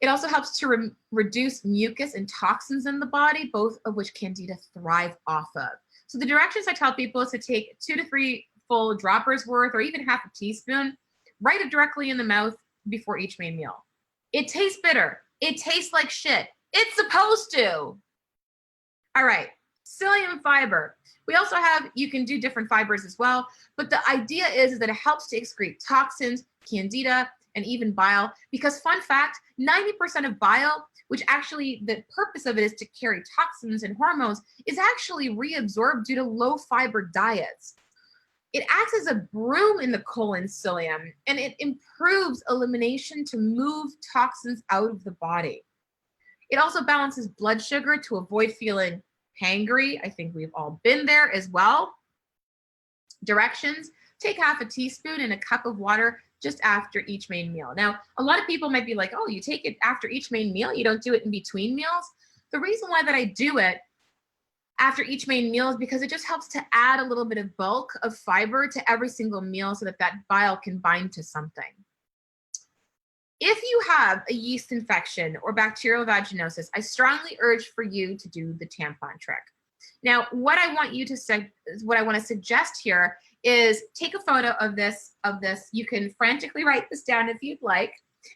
It also helps to reduce mucus and toxins in the body, both of which Candida thrive off of. So the directions I tell people is to take 2 to 3 full droppers worth or even half a teaspoon, write it directly in the mouth before each main meal. It tastes bitter. It tastes like shit. It's supposed to. All right. Psyllium fiber. We also have, you can do different fibers as well, but the idea is that it helps to excrete toxins, candida, and even bile, because fun fact, 90% of bile, which actually the purpose of it is to carry toxins and hormones, is actually reabsorbed due to low fiber diets. It acts as a broom in the colon psyllium, and it improves elimination to move toxins out of the body. It also balances blood sugar to avoid feeling hangry. I think we've all been there as well. Directions: take half a teaspoon in a cup of water just after each main meal. Now, a lot of people might be like, oh, you take it after each main meal, you don't do it in between meals. The reason why that I do it after each main meal is because it just helps to add a little bit of bulk of fiber to every single meal so that that bile can bind to something. If you have a yeast infection or bacterial vaginosis, I strongly urge for you to do the tampon trick. Now, what I want to suggest here is take a photo of this. You can frantically write this down if you'd like,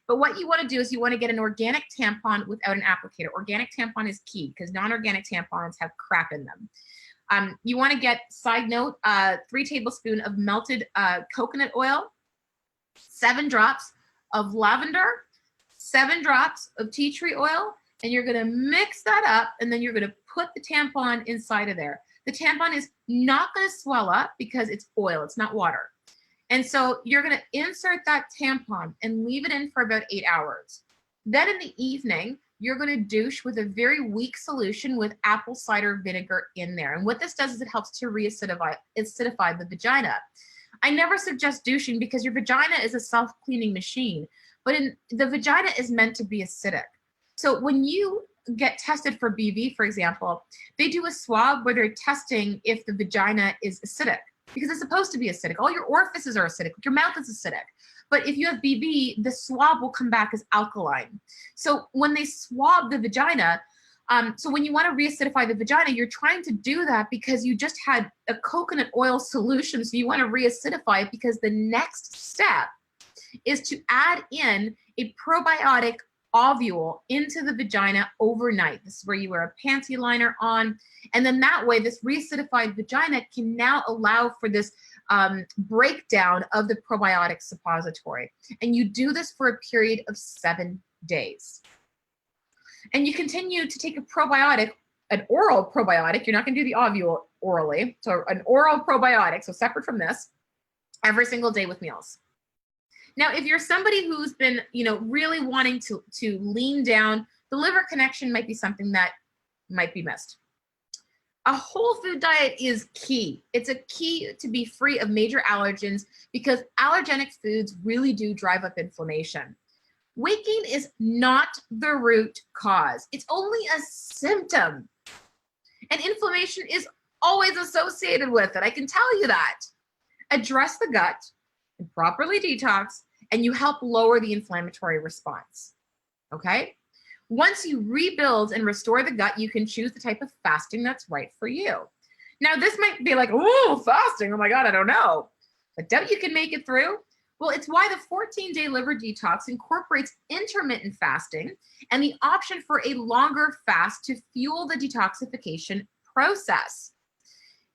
but what you want to do is you want to get an organic tampon without an applicator. Organic tampon is key because non-organic tampons have crap in them. You want to get, side note, 3 tablespoons of melted coconut oil, 7 drops of lavender, 7 drops of tea tree oil, and you're going to mix that up, and then you're going to put the tampon inside of there. The tampon is not going to swell up because it's oil, it's not water. And so you're going to insert that tampon and leave it in for about 8 hours. Then in the evening, you're going to douche with a very weak solution with apple cider vinegar in there. And what this does is it helps to acidify the vagina. I never suggest douching because your vagina is a self-cleaning machine. but the vagina is meant to be acidic. So when you get tested for BV, for example, they do a swab where they're testing if the vagina is acidic, because it's supposed to be acidic. All your orifices are acidic. Your mouth is acidic. But if you have BV, the swab will come back as alkaline. So when they swab the vagina, so when you want to reacidify the vagina, you're trying to do that because you just had a coconut oil solution. So you want to reacidify it because the next step is to add in a probiotic ovule into the vagina overnight. This is where you wear a panty liner on. And then that way, this reacidified vagina can now allow for this breakdown of the probiotic suppository. And you do this for a period of 7 days. And you continue to take a probiotic, an oral probiotic. You're not going to do the ovule orally. So an oral probiotic, so separate from this, every single day with meals. Now, if you're somebody who's been, really wanting to lean down, the liver connection might be something that might be missed. A whole food diet is key. It's a key to be free of major allergens because allergenic foods really do drive up inflammation. Wreaking is not the root cause. It's only a symptom. And inflammation is always associated with it. I can tell you that. Address the gut and properly detox, and you help lower the inflammatory response. Okay? Once you rebuild and restore the gut, you can choose the type of fasting that's right for you. Now, this might be like, oh, fasting. Oh my God, I don't know. But doubt you can make it through? Well, it's why the 14-day liver detox incorporates intermittent fasting and the option for a longer fast to fuel the detoxification process.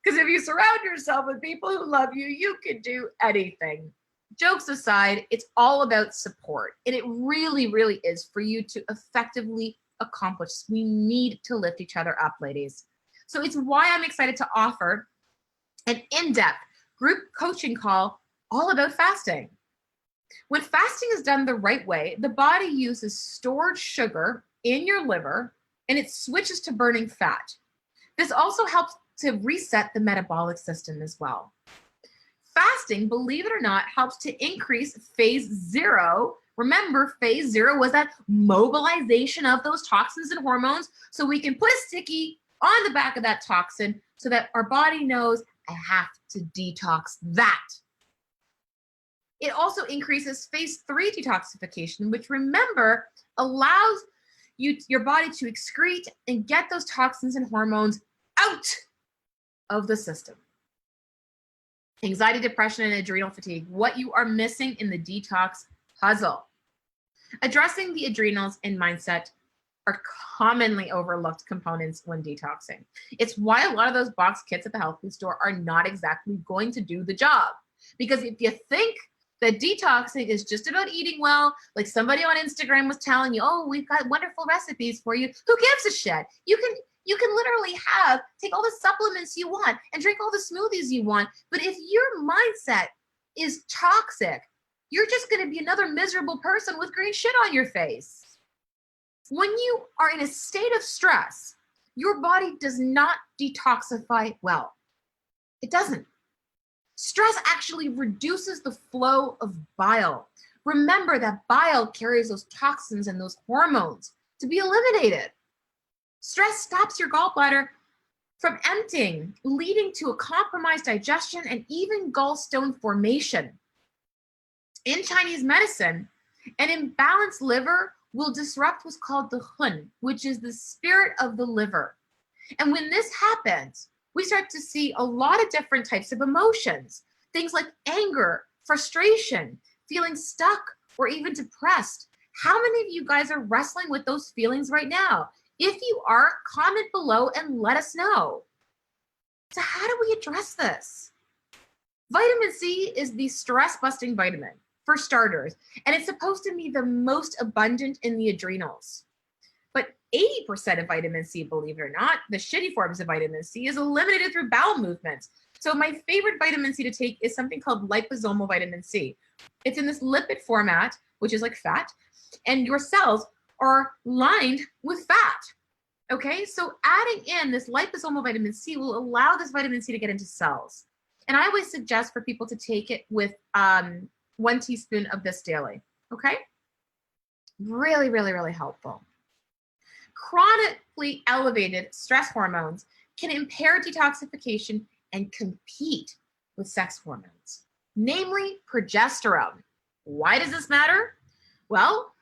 Because if you surround yourself with people who love you, you can do anything. Jokes aside, it's all about support. And it really, really is for you to effectively accomplish. We need to lift each other up, ladies. So it's why I'm excited to offer an in-depth group coaching call all about fasting. When fasting is done the right way, the body uses stored sugar in your liver and it switches to burning fat. This also helps to reset the metabolic system as well. Fasting, believe it or not, helps to increase phase 0. Remember, phase 0 was that mobilization of those toxins and hormones, so we can put a sticky on the back of that toxin so that our body knows, I have to detox that. It also increases phase 3 detoxification, which, remember, allows your body to excrete and get those toxins and hormones out of the system. Anxiety, depression, and adrenal fatigue, what you are missing in the detox puzzle. Addressing the adrenals and mindset are commonly overlooked components when detoxing. It's why a lot of those box kits at the health food store are not exactly going to do the job. Because if you think that detoxing is just about eating well, like somebody on Instagram was telling you, oh, we've got wonderful recipes for you, who gives a shit? You can literally take all the supplements you want and drink all the smoothies you want. But if your mindset is toxic, you're just going to be another miserable person with green shit on your face. When you are in a state of stress, your body does not detoxify well. It doesn't. Stress actually reduces the flow of bile. Remember that bile carries those toxins and those hormones to be eliminated. Stress stops your gallbladder from emptying, leading to a compromised digestion and even gallstone formation. In Chinese medicine, an imbalanced liver will disrupt what's called the hun, which is the spirit of the liver. And when this happens, we start to see a lot of different types of emotions, things like anger, frustration, feeling stuck, or even depressed. How many of you guys are wrestling with those feelings right now? If you are, comment below and let us know. So how do we address this? Vitamin C is the stress-busting vitamin, for starters, and it's supposed to be the most abundant in the adrenals. But 80% of vitamin C, believe it or not, the shitty forms of vitamin C, is eliminated through bowel movements. So my favorite vitamin C to take is something called liposomal vitamin C. It's in this lipid format, which is like fat, and your cells are lined with fat. Okay, so adding in this liposomal vitamin C will allow this vitamin C to get into cells. And I always suggest for people to take it with 1 teaspoon of this daily. Okay, Really, really, really helpful. Chronically elevated stress hormones can impair detoxification and compete with sex hormones, namely progesterone. Why does this matter? Well,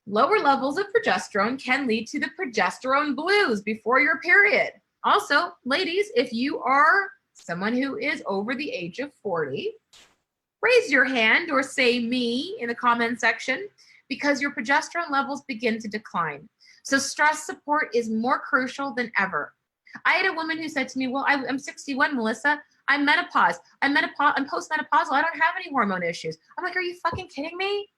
lower levels of progesterone can lead to the progesterone blues before your period. Also, ladies, if you are someone who is over the age of 40, raise your hand or say me in the comment section because your progesterone levels begin to decline. So stress support is more crucial than ever. I had a woman who said to me, well, I'm 61, Melissa. I'm postmenopausal. I don't have any hormone issues. I'm like, are you fucking kidding me?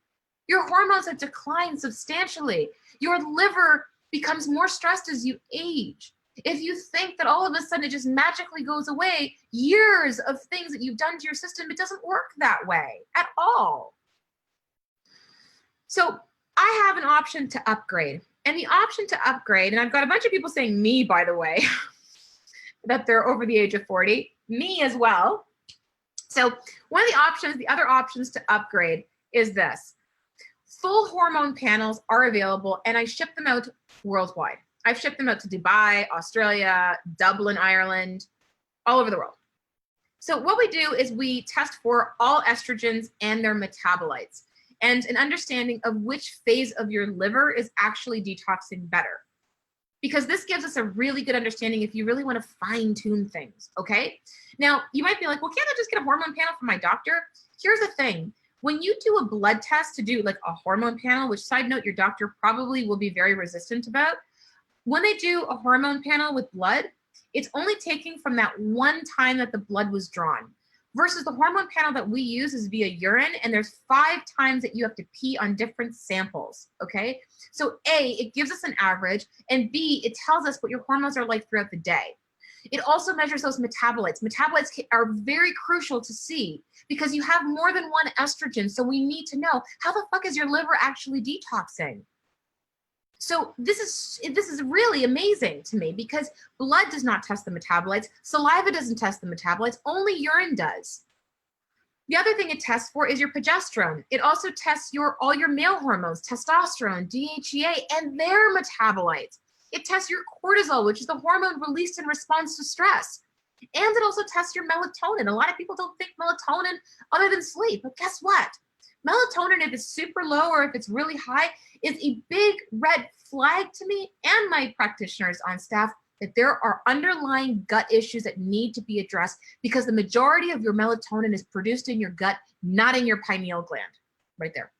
Your hormones have declined substantially. Your liver becomes more stressed as you age. If you think that all of a sudden it just magically goes away, years of things that you've done to your system, it doesn't work that way at all. So I have an option to upgrade. And the option to upgrade, and I've got a bunch of people saying me, by the way, that they're over the age of 40, me as well. So one of the options, the other options to upgrade is this. Full hormone panels are available and I ship them out worldwide. I've shipped them out to Dubai, Australia, Dublin, Ireland, all over the world. So what we do is we test for all estrogens and their metabolites and an understanding of which phase of your liver is actually detoxing better. Because this gives us a really good understanding if you really want to fine tune things, okay? Now, you might be like, well, can't I just get a hormone panel from my doctor? Here's the thing. When you do a blood test to do like a hormone panel, which side note, your doctor probably will be very resistant about, when they do a hormone panel with blood, it's only taking from that one time that the blood was drawn versus the hormone panel that we use is via urine and there's 5 times that you have to pee on different samples, okay? So A, it gives us an average, and B, it tells us what your hormones are like throughout the day. It also measures those metabolites. Metabolites are very crucial to see because you have more than one estrogen. So we need to know how the fuck is your liver actually detoxing? So this is really amazing to me because blood does not test the metabolites. Saliva doesn't test the metabolites. Only urine does. The other thing it tests for is your progesterone. It also tests all your male hormones, testosterone, DHEA, and their metabolites. It tests your cortisol, which is the hormone released in response to stress. And it also tests your melatonin. A lot of people don't think melatonin other than sleep, but guess what? Melatonin, if it's super low or if it's really high, is a big red flag to me and my practitioners on staff that there are underlying gut issues that need to be addressed because the majority of your melatonin is produced in your gut, not in your pineal gland, right there.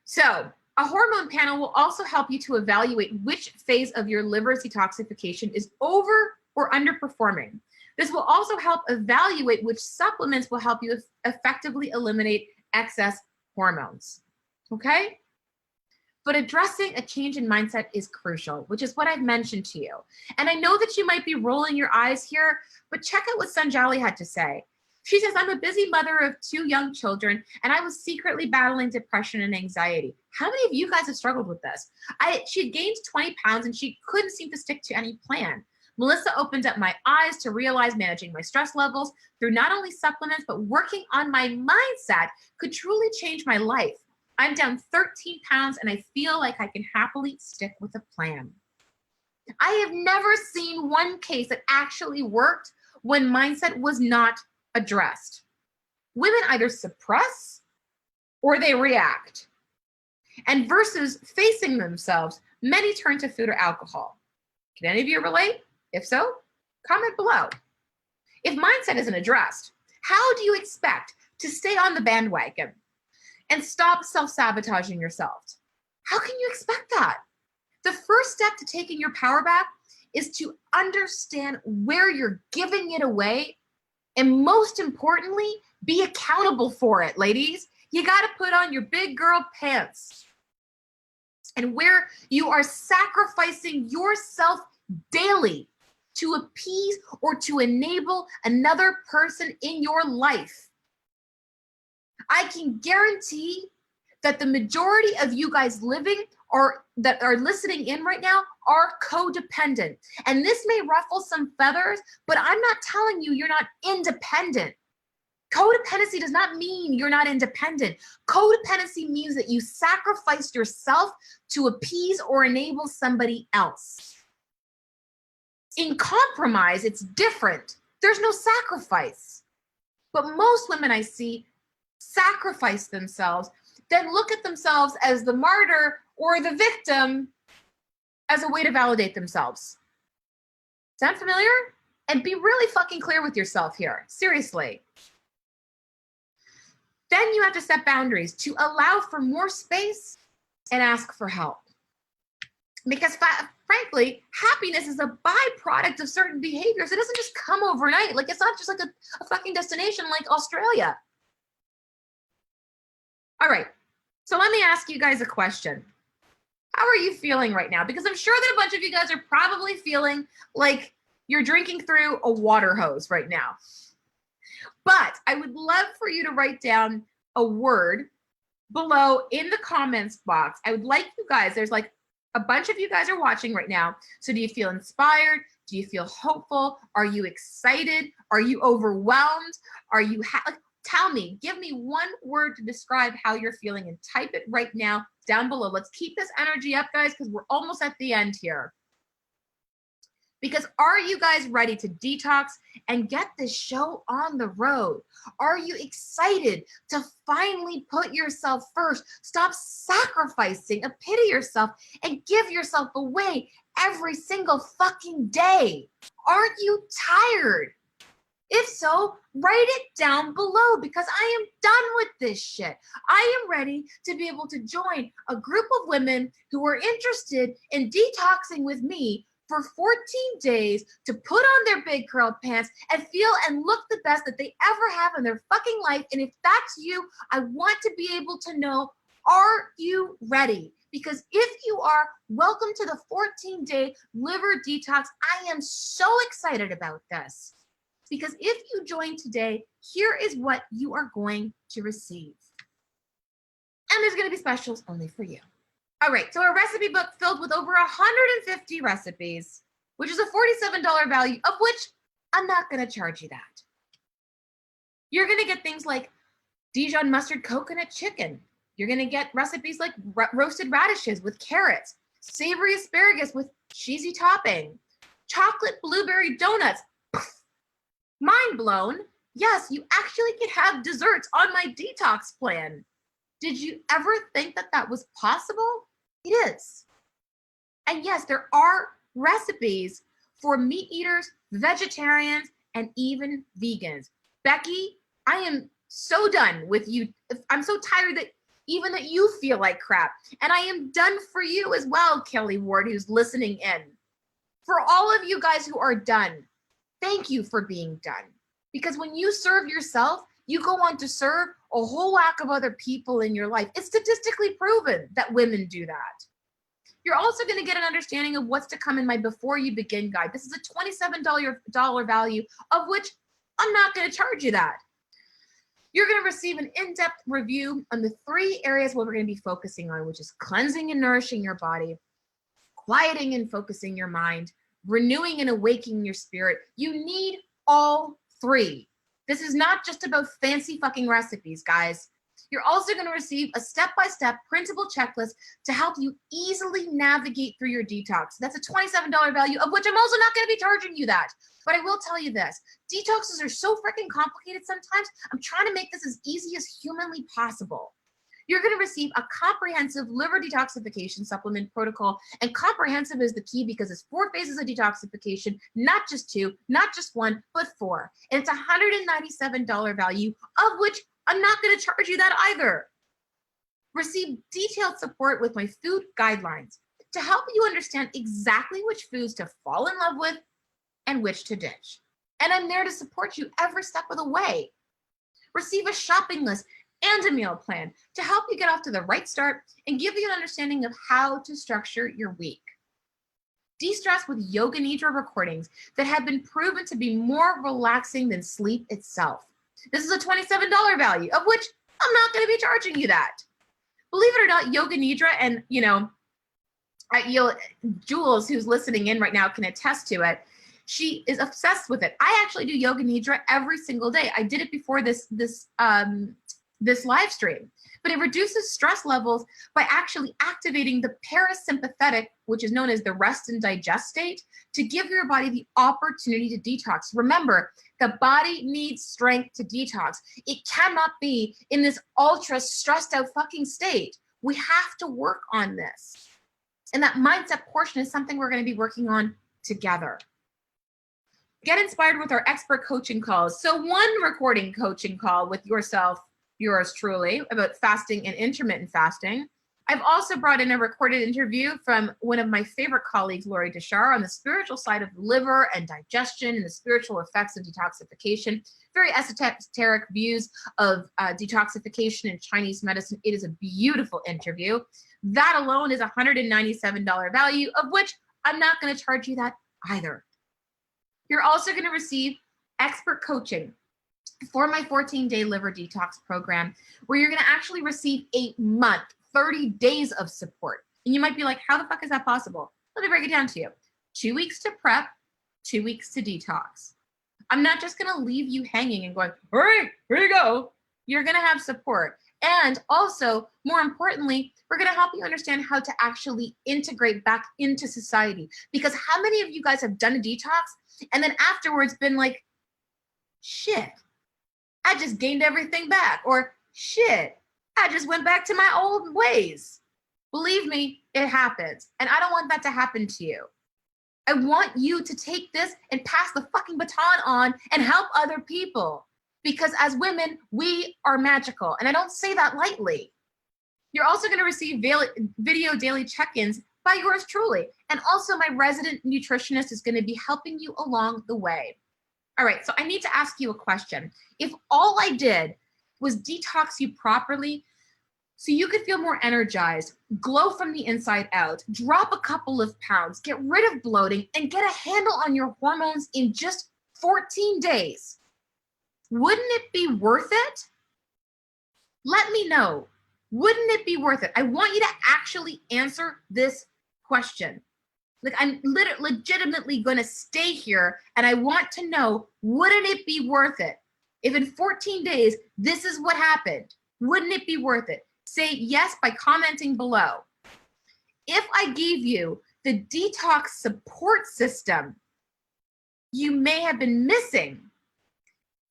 So a hormone panel will also help you to evaluate which phase of your liver's detoxification is over or underperforming. This will also help evaluate which supplements will help you effectively eliminate excess hormones, okay? But addressing a change in mindset is crucial, which is what I've mentioned to you. And I know that you might be rolling your eyes here, but check out what Sanjali had to say. She says, I'm a busy mother of 2 young children, and I was secretly battling depression and anxiety. How many of you guys have struggled with this? She had gained 20 pounds, and she couldn't seem to stick to any plan. Melissa opened up my eyes to realize managing my stress levels through not only supplements, but working on my mindset could truly change my life. I'm down 13 pounds and I feel like I can happily stick with a plan. I have never seen one case that actually worked when mindset was not addressed. Women either suppress or they react. And versus facing themselves, many turn to food or alcohol. Can any of you relate? If so, comment below. If mindset isn't addressed, how do you expect to stay on the bandwagon and stop self-sabotaging yourself? How can you expect that? The first step to taking your power back is to understand where you're giving it away, and most importantly, be accountable for it, ladies. You got to put on your big girl pants. And where you are sacrificing yourself daily to appease or to enable another person in your life. I can guarantee that the majority of you guys living or that are listening in right now are codependent. And this may ruffle some feathers, but I'm not telling you you're not independent. Codependency does not mean you're not independent. Codependency means that you sacrificed yourself to appease or enable somebody else. In compromise, it's different. There's no sacrifice. But most women I see sacrifice themselves, then look at themselves as the martyr or the victim as a way to validate themselves. Sound familiar? And be really fucking clear with yourself here. Seriously. Then you have to set boundaries to allow for more space and ask for help. Because frankly, happiness is a byproduct of certain behaviors. It doesn't just come overnight. Like, it's not just like a fucking destination like Australia. All right. So let me ask you guys a question. How are you feeling right now? Because I'm sure that a bunch of you guys are probably feeling like you're drinking through a water hose right now. But I would love for you to write down a word below in the comments box. I would like you guys, there's like a bunch of you guys are watching right now. So do you feel inspired? Do you feel hopeful? Are you excited? Are you overwhelmed? Are you, tell me, give me one word to describe how you're feeling and type it right now down below. Let's keep this energy up, guys, because we're almost at the end here. Because are you guys ready to detox and get this show on the road? Are you excited to finally put yourself first? Stop sacrificing, pity yourself, and give yourself away every single fucking day. Aren't you tired? If so, write it down below because I am done with this shit. I am ready to be able to join a group of women who are interested in detoxing with me for 14 days to put on their big curl pants and feel and look the best that they ever have in their fucking life. And if that's you, I want to be able to know, are you ready? Because if you are, welcome to the 14-day liver detox. I am so excited about this. Because if you join today, here is what you are going to receive. And there's going to be specials only for you. All right, so a recipe book filled with over 150 recipes, which is a $47 value, of which I'm not going to charge you that. You're going to get things like Dijon mustard coconut chicken. You're going to get recipes like roasted radishes with carrots, savory asparagus with cheesy topping, chocolate blueberry donuts. Mind blown. Yes, you actually can have desserts on my detox plan. Did you ever think that that was possible? It is. And yes, there are recipes for meat eaters, vegetarians, and even vegans. Becky, I am so done with you. I'm so tired that even that you feel like crap. And I am done for you as well, Kelly Ward, who's listening in. For all of you guys who are done, thank you for being done. Because when you serve yourself, you go on to serve a whole whack of other people in your life. It's statistically proven that women do that. You're also going to get an understanding of what's to come in my Before You Begin guide. This is a $27 value, of which I'm not going to charge you that. You're going to receive an in-depth review on the 3 areas where we're going to be focusing on, which is cleansing and nourishing your body, quieting and focusing your mind, renewing and awakening your spirit. You need all 3. This is not just about fancy fucking recipes, guys. You're also going to receive a step-by-step printable checklist to help you easily navigate through your detox. That's a $27 value, of which I'm also not going to be charging you that. But I will tell you this. Detoxes are so freaking complicated sometimes. I'm trying to make this as easy as humanly possible. You're going to receive a comprehensive liver detoxification supplement protocol. And comprehensive is the key because it's 4 phases of detoxification, not just 2, not just 1, but 4. And it's a $197 value, of which I'm not going to charge you that either. Receive detailed support with my food guidelines to help you understand exactly which foods to fall in love with and which to ditch. And I'm there to support you every step of the way. Receive a shopping list and a meal plan to help you get off to the right start and give you an understanding of how to structure your week. De-stress with Yoga Nidra recordings that have been proven to be more relaxing than sleep itself. This is a $27 value, of which I'm not going to be charging you that. Believe it or not, Yoga Nidra, and Jules, who's listening in right now, can attest to it. She is obsessed with it. I actually do yoga nidra every single day. I did it before this live stream, but it reduces stress levels by actually activating the parasympathetic, which is known as the rest and digest state, to give your body the opportunity to detox. Remember, the body needs strength to detox. It cannot be in this ultra stressed out fucking state. We have to work on this. And that mindset portion is something we're going to be working on together. Get inspired with our expert coaching calls. So one recording coaching call with yourself, yours truly, about fasting and intermittent fasting. I've also brought in a recorded interview from one of my favorite colleagues, Lori Deshar, on the spiritual side of liver and digestion and the spiritual effects of detoxification. Very esoteric views of detoxification in Chinese medicine. It is a beautiful interview. That alone is $197 value, of which I'm not going to charge you that either. You're also going to receive expert coaching for my 14-day liver detox program, where you're going to actually receive a month, 30 days of support. And you might be like, how the fuck is that possible? Let me break it down to you. 2 weeks to prep, 2 weeks to detox. I'm not just going to leave you hanging and going, all right, here you go. You're going to have support. And also, more importantly, we're going to help you understand how to actually integrate back into society. Because how many of you guys have done a detox and then afterwards been like, shit, I just gained everything back, or shit, I just went back to my old ways. Believe me, it happens. And I don't want that to happen to you. I want you to take this and pass the fucking baton on and help other people. Because as women, we are magical. And I don't say that lightly. You're also going to receive video daily check-ins by yours truly. And also my resident nutritionist is going to be helping you along the way. All right, so I need to ask you a question. If all I did was detox you properly so you could feel more energized, glow from the inside out, drop a couple of pounds, get rid of bloating, and get a handle on your hormones in just 14 days, wouldn't it be worth it? Let me know. Wouldn't it be worth it? I want you to actually answer this question. Like, I'm legitimately going to stay here, and I want to know, wouldn't it be worth it? If in 14 days, this is what happened, wouldn't it be worth it? Say yes by commenting below. If I gave you the detox support system you may have been missing,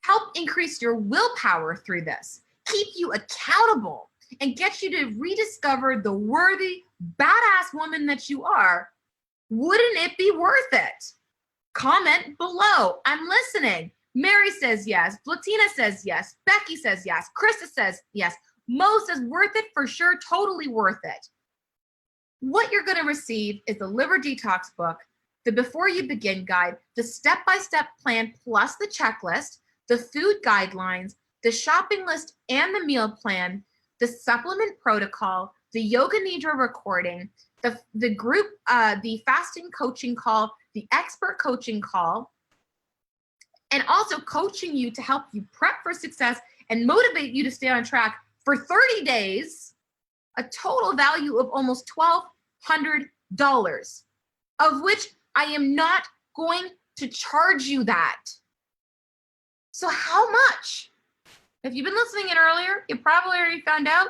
help increase your willpower through this, keep you accountable, and get you to rediscover the worthy, badass woman that you are, wouldn't it be worth it? Comment below. I'm listening. Mary says yes. Blatina says yes. Becky says yes. Krista says yes. Mo says worth it for sure. Totally worth it. What you're going to receive is the Liver Detox book, the Before You Begin guide, the step-by-step plan plus the checklist, the food guidelines, the shopping list and the meal plan, the supplement protocol, the yoga nidra recording, the group, the fasting coaching call, the expert coaching call, and also coaching you to help you prep for success and motivate you to stay on track for 30 days, a total value of almost $1,200, of which I am not going to charge you that. So how much? If you've been listening in earlier, you probably already found out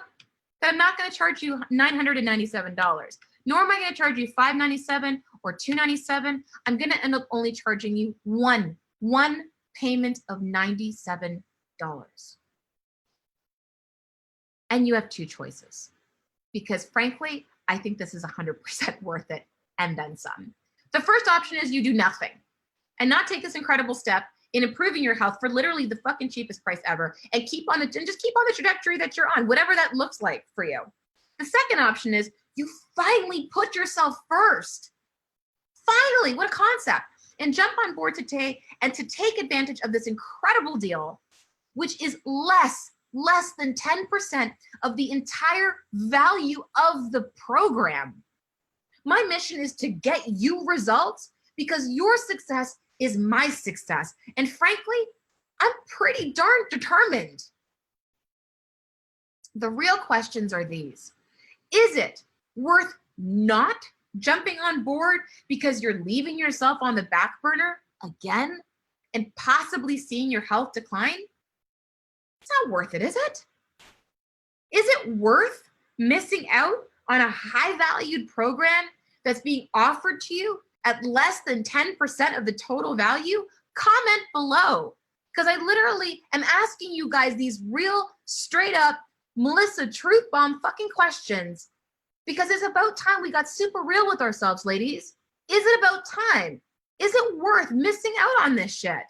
that I'm not going to charge you $997. Nor am I going to charge you $597 or $297. I'm going to end up only charging you one payment of $97. And you have two choices. Because frankly, I think this is 100% worth it and then some. The first option is you do nothing and not take this incredible step in improving your health for literally the fucking cheapest price ever and just keep on the trajectory that you're on, whatever that looks like for you. The second option is you finally put yourself first. Finally, what a concept. And jump on board today and to take advantage of this incredible deal, which is less than 10% of the entire value of the program. My mission is to get you results because your success is my success. And frankly, I'm pretty darn determined. The real questions are these. Is it worth not jumping on board because you're leaving yourself on the back burner? again and possibly seeing your health decline? It's not worth it, is it? Is it worth missing out on a high valued program that's being offered to you at less than 10% of the total value? Comment below, because I literally am asking you guys these real straight up Melissa truth bomb fucking questions, because it's about time we got super real with ourselves, ladies. Is it about time? Is it worth missing out on this shit?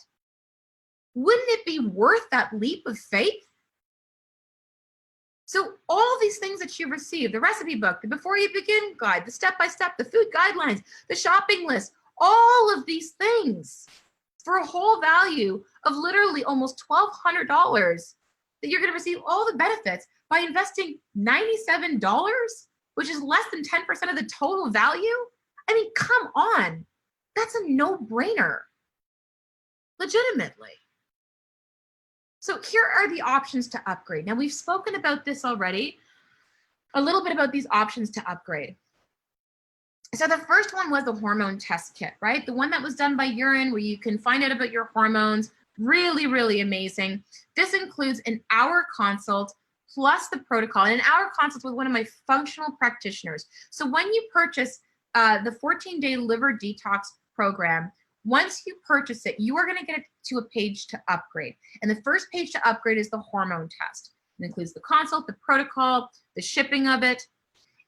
Wouldn't it be worth that leap of faith? So all these things that you receive, the recipe book, the before you begin guide, the step-by-step, the food guidelines, the shopping list, all of these things for a whole value of literally almost $1,200, that you're going to receive all the benefits by investing $97, which is less than 10% of the total value. I mean, come on. That's a no-brainer. Legitimately. So here are the options to upgrade. Now, we've spoken about this already, a little bit about these options to upgrade. So the first one was the hormone test kit, right? The one that was done by urine, where you can find out about your hormones. Really, really amazing. This includes an hour consult plus the protocol, and an hour consult with one of my functional practitioners. So when you purchase the 14-day liver detox program, once you purchase it, you are going to get it to a page to upgrade. And the first page to upgrade is the hormone test. It includes the consult, the protocol, the shipping of it.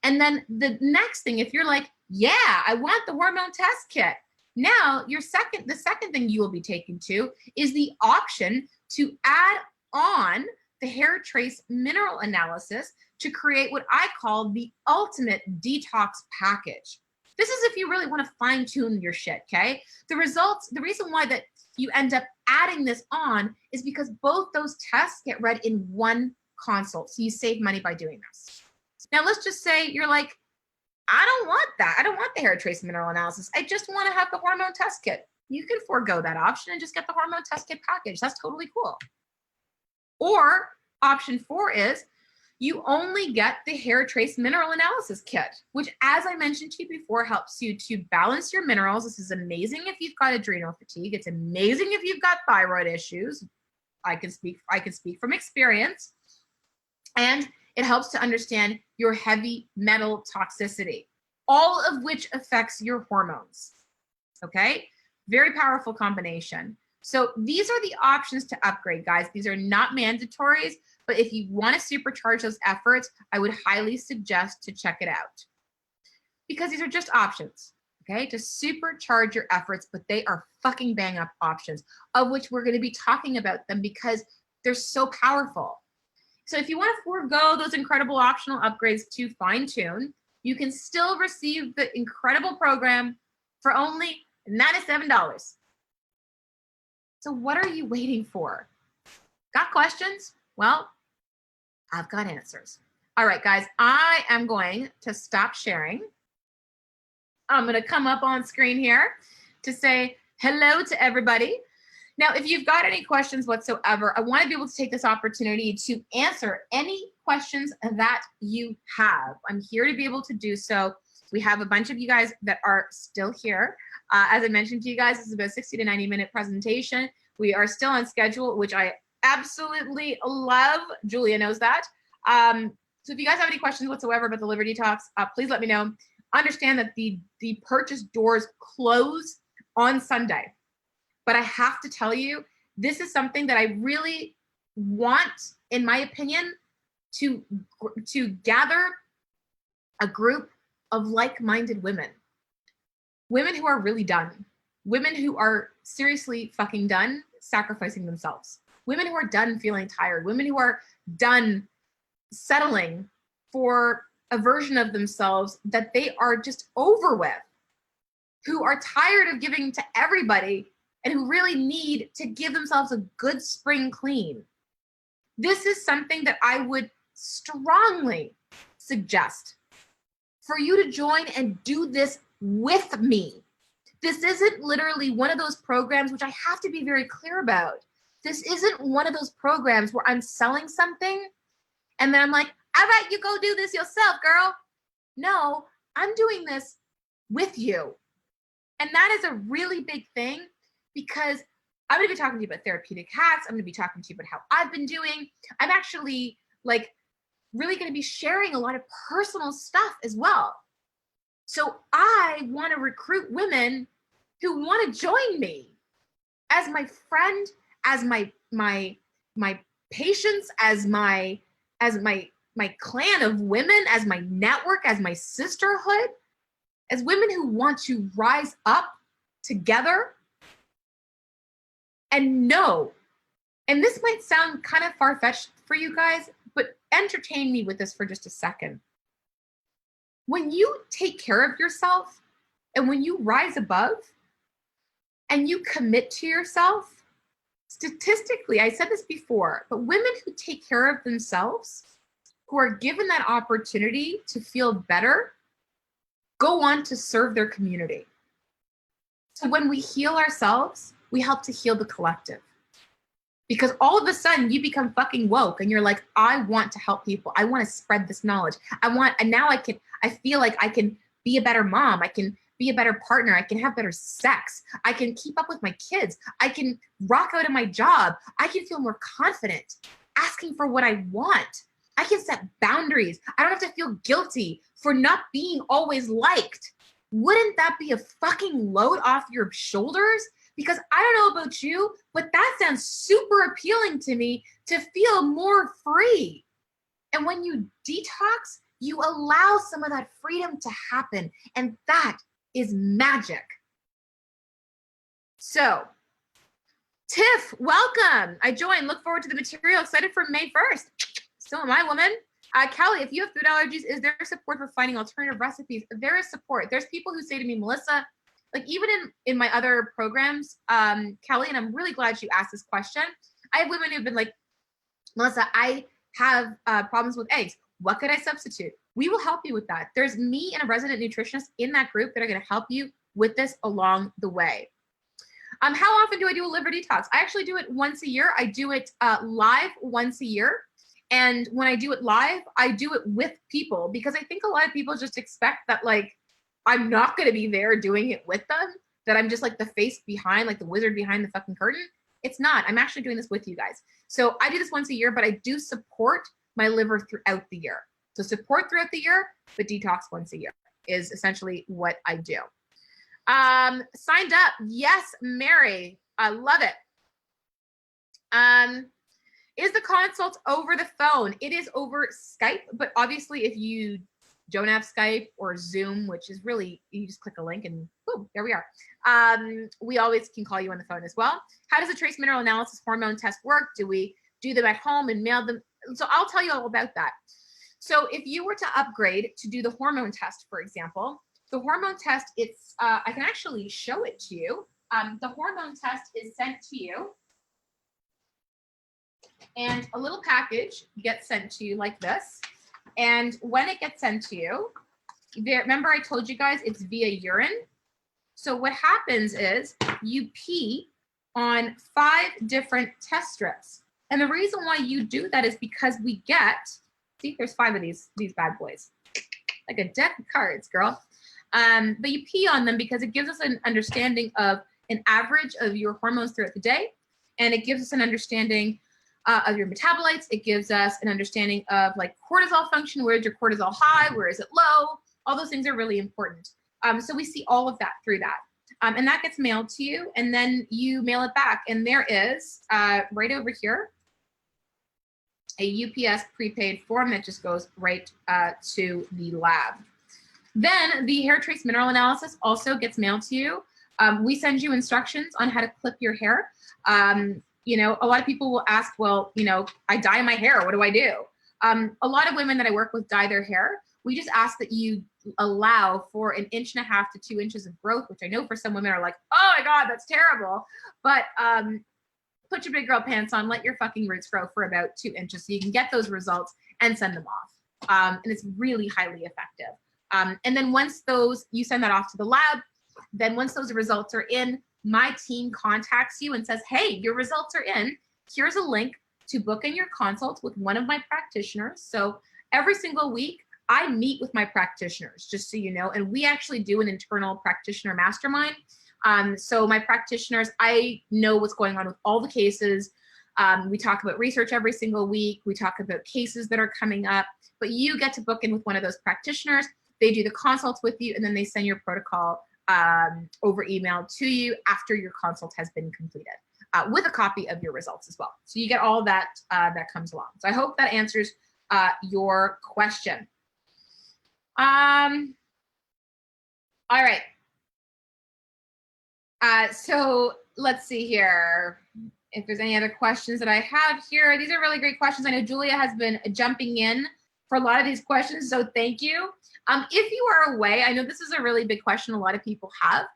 And then the next thing, if you're like, yeah, I want the hormone test kit, now the second thing you will be taken to is the option to add on the hair trace mineral analysis to create what I call the ultimate detox package. This is if you really want to fine tune your shit, okay? The reason why that you end up adding this on is because both those tests get read in one consult. So you save money by doing this. Now, let's just say you're like, I don't want that. I don't want the hair trace mineral analysis. I just want to have the hormone test kit. You can forego that option and just get the hormone test kit package. That's totally cool. Or option 4 is you only get the hair trace mineral analysis kit, which, as I mentioned to you before, helps you to balance your minerals. This is amazing if you've got adrenal fatigue. It's amazing if you've got thyroid issues. I can speak from experience. And it helps to understand your heavy metal toxicity, all of which affects your hormones. Okay? Very powerful combination. So these are the options to upgrade, guys. These are not mandatories, but if you want to supercharge those efforts, I would highly suggest to check it out, because these are just options, okay, to supercharge your efforts, but they are fucking bang up options, of which we're going to be talking about them because they're so powerful. So if you want to forego those incredible optional upgrades to fine tune, you can still receive the incredible program for only $97. So what are you waiting for? Got questions? Well, I've got answers. All right, guys, I am going to stop sharing. I'm going to come up on screen here to say hello to everybody. Now, if you've got any questions whatsoever, I want to be able to take this opportunity to answer any questions that you have. I'm here to be able to do so. We have a bunch of you guys that are still here. As I mentioned to you guys, this is about 60 to 90-minute presentation. We are still on schedule, which I absolutely love. Julia knows that. So if you guys have any questions whatsoever about the liver detox, please let me know. Understand that the purchase doors close on Sunday. But I have to tell you, this is something that I really want, in my opinion, to gather a group of like-minded women. Women who are really done. Women who are seriously fucking done sacrificing themselves. Women who are done feeling tired. Women who are done settling for a version of themselves that they are just over with. Who are tired of giving to everybody and who really need to give themselves a good spring clean. This is something that I would strongly suggest for you to join and do this with me. This isn't literally one of those programs, which I have to be very clear about. This isn't one of those programs where I'm selling something and then I'm like, all right, you go do this yourself, girl. No, I'm doing this with you. And that is a really big thing, because I'm going to be talking to you about therapeutic hacks. I'm going to be talking to you about how I've been doing. I'm actually like really going to be sharing a lot of personal stuff as well. So I want to recruit women who want to join me as my friend, as my patients, as my clan of women, as my network, as my sisterhood, as women who want to rise up together and know. And this might sound kind of far-fetched for you guys, but entertain me with this for just a second. When you take care of yourself and when you rise above and you commit to yourself, statistically, I said this before, but women who take care of themselves, who are given that opportunity to feel better, go on to serve their community. So when we heal ourselves, we help to heal the collective. Because all of a sudden you become fucking woke and you're like, I want to help people. I want to spread this knowledge. And now I feel like I can be a better mom. I can be a better partner. I can have better sex. I can keep up with my kids. I can rock out of my job. I can feel more confident asking for what I want. I can set boundaries. I don't have to feel guilty for not being always liked. Wouldn't that be a fucking load off your shoulders? Because I don't know about you, but that sounds super appealing to me to feel more free. And when you detox, you allow some of that freedom to happen. And that is magic. So, Tiff, welcome. I joined. Look forward to the material. Excited for May 1st. So am I, woman. Kelly, if you have food allergies, is there support for finding alternative recipes? There is support. There's people who say to me, Melissa, like even in my other programs, Kelly, and I'm really glad you asked this question. I have women who've been like, Melissa, I have problems with eggs. What could I substitute? We will help you with that. There's me and a resident nutritionist in that group that are going to help you with this along the way. How often do I do a liver detox? I actually do it once a year. I do it live once a year. And when I do it live, I do it with people because I think a lot of people just expect that like, I'm not going to be there doing it with them, that I'm just like the face behind, like the wizard behind the fucking curtain. It's not. I'm actually doing this with you guys. So I do this once a year, but I do support my liver throughout the year. So support throughout the year, but detox once a year is essentially what I do. Signed up. Yes, Mary. I love it. Is the consult over the phone? It is over Skype, but obviously if you don't have Skype or Zoom, which is really, you just click a link and boom, there we are. We always can call you on the phone as well. How does a trace mineral analysis hormone test work? Do we do them at home and mail them? So I'll tell you all about that. So if you were to upgrade to do the hormone test, for example, the hormone test, it's, I can actually show it to you. The hormone test is sent to you and a little package gets sent to you like this. And when it gets sent to you, remember I told you guys it's via urine. So what happens is you pee on 5 different test strips. And the reason why you do that is because we get, see, there's 5 of these bad boys, like a deck of cards, girl. But you pee on them because it gives us an understanding of an average of your hormones throughout the day. And it gives us an understanding of your metabolites. It gives us an understanding of like cortisol function. Where is your cortisol high? Where is it low? All those things are really important. So we see all of that through that. And that gets mailed to you and then you mail it back. And there is right over here, a UPS prepaid form that just goes right to the lab. Then the hair trace mineral analysis also gets mailed to you. We send you instructions on how to clip your hair. You know, a lot of people will ask, well, you know, I dye my hair. What do I do? A lot of women that I work with dye their hair. We just ask that you allow for 1.5 to 2 inches of growth, which I know for some women are like, oh my God, that's terrible. But put your big girl pants on, let your fucking roots grow for about 2 inches so you can get those results and send them off. And it's really highly effective. And then once you send that off to the lab, then once those results are in, my team contacts you and says, hey, your results are in. Here's a link to book in your consult with one of my practitioners. So every single week, I meet with my practitioners, just so you know, and we actually do an internal practitioner mastermind. So my practitioners, I know what's going on with all the cases. We talk about research every single week. We talk about cases that are coming up, but you get to book in with one of those practitioners. They do the consults with you, and then they send your protocol over email to you after your consult has been completed, with a copy of your results as well. So you get all that that comes along. So I hope that answers your question. All right. So let's see here. If there's any other questions that I have here, these are really great questions. I know Julia has been jumping in for a lot of these questions, so thank you. If you are away, I know this is a really big question a lot of people have.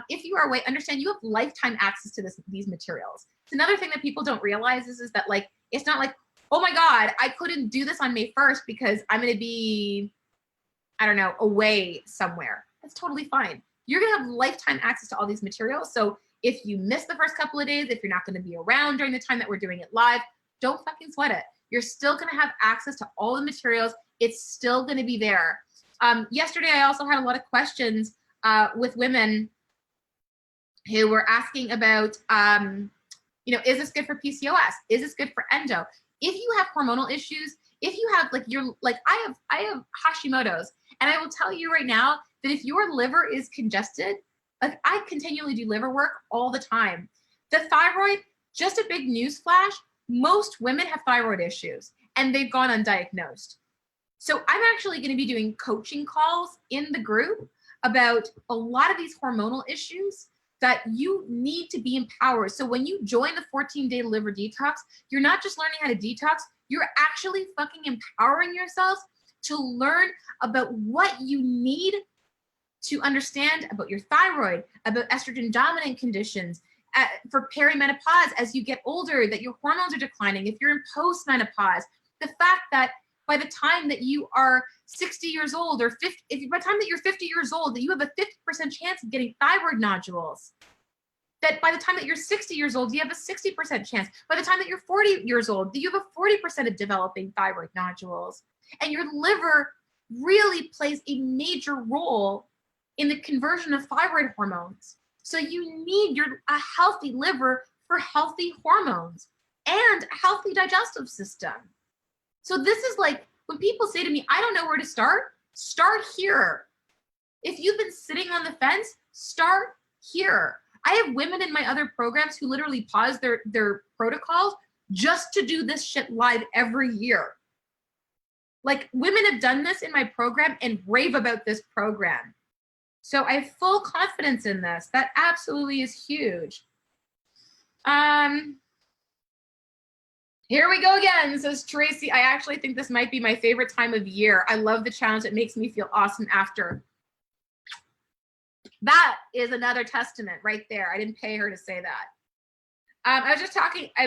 If you are away, understand you have lifetime access to these materials. It's another thing that people don't realize is that, like, it's not like, oh my God, I couldn't do this on May 1st because I'm going to be, I don't know, away somewhere. That's totally fine. You're going to have lifetime access to all these materials. So if you miss the first couple of days, if you're not going to be around during the time that we're doing it live, don't fucking sweat it. You're still going to have access to all the materials. It's still going to be there. Yesterday, I also had a lot of questions with women who were asking about, you know, is this good for PCOS? Is this good for endo? If you have hormonal issues, if you have I have Hashimoto's, and I will tell you right now that if your liver is congested, like, I continually do liver work all the time. The thyroid, just a big news flash, most women have thyroid issues and they've gone undiagnosed. So I'm actually going to be doing coaching calls in the group about a lot of these hormonal issues that you need to be empowered. So when you join the 14-day liver detox, you're not just learning how to detox, you're actually fucking empowering yourselves to learn about what you need to understand about your thyroid, about estrogen dominant conditions, for perimenopause as you get older, that your hormones are declining. If you're in postmenopause, the fact that by the time that you are 60 years old or 50, by the time that you're 50 years old, that you have a 50% chance of getting thyroid nodules. That by the time that you're 60 years old, you have a 60% chance. By the time that you're 40 years old, you have a 40% of developing thyroid nodules. And your liver really plays a major role in the conversion of thyroid hormones. So you need a healthy liver for healthy hormones and a healthy digestive system. So this is like, when people say to me, I don't know where to start here. If you've been sitting on the fence, start here. I have women in my other programs who literally pause their protocols just to do this shit live every year. Like, women have done this in my program and rave about this program. So I have full confidence in this. That absolutely is huge. Here we go again, says Tracy. I actually think this might be my favorite time of year. I love the challenge. It makes me feel awesome after. That is another testament right there. I didn't pay her to say that. I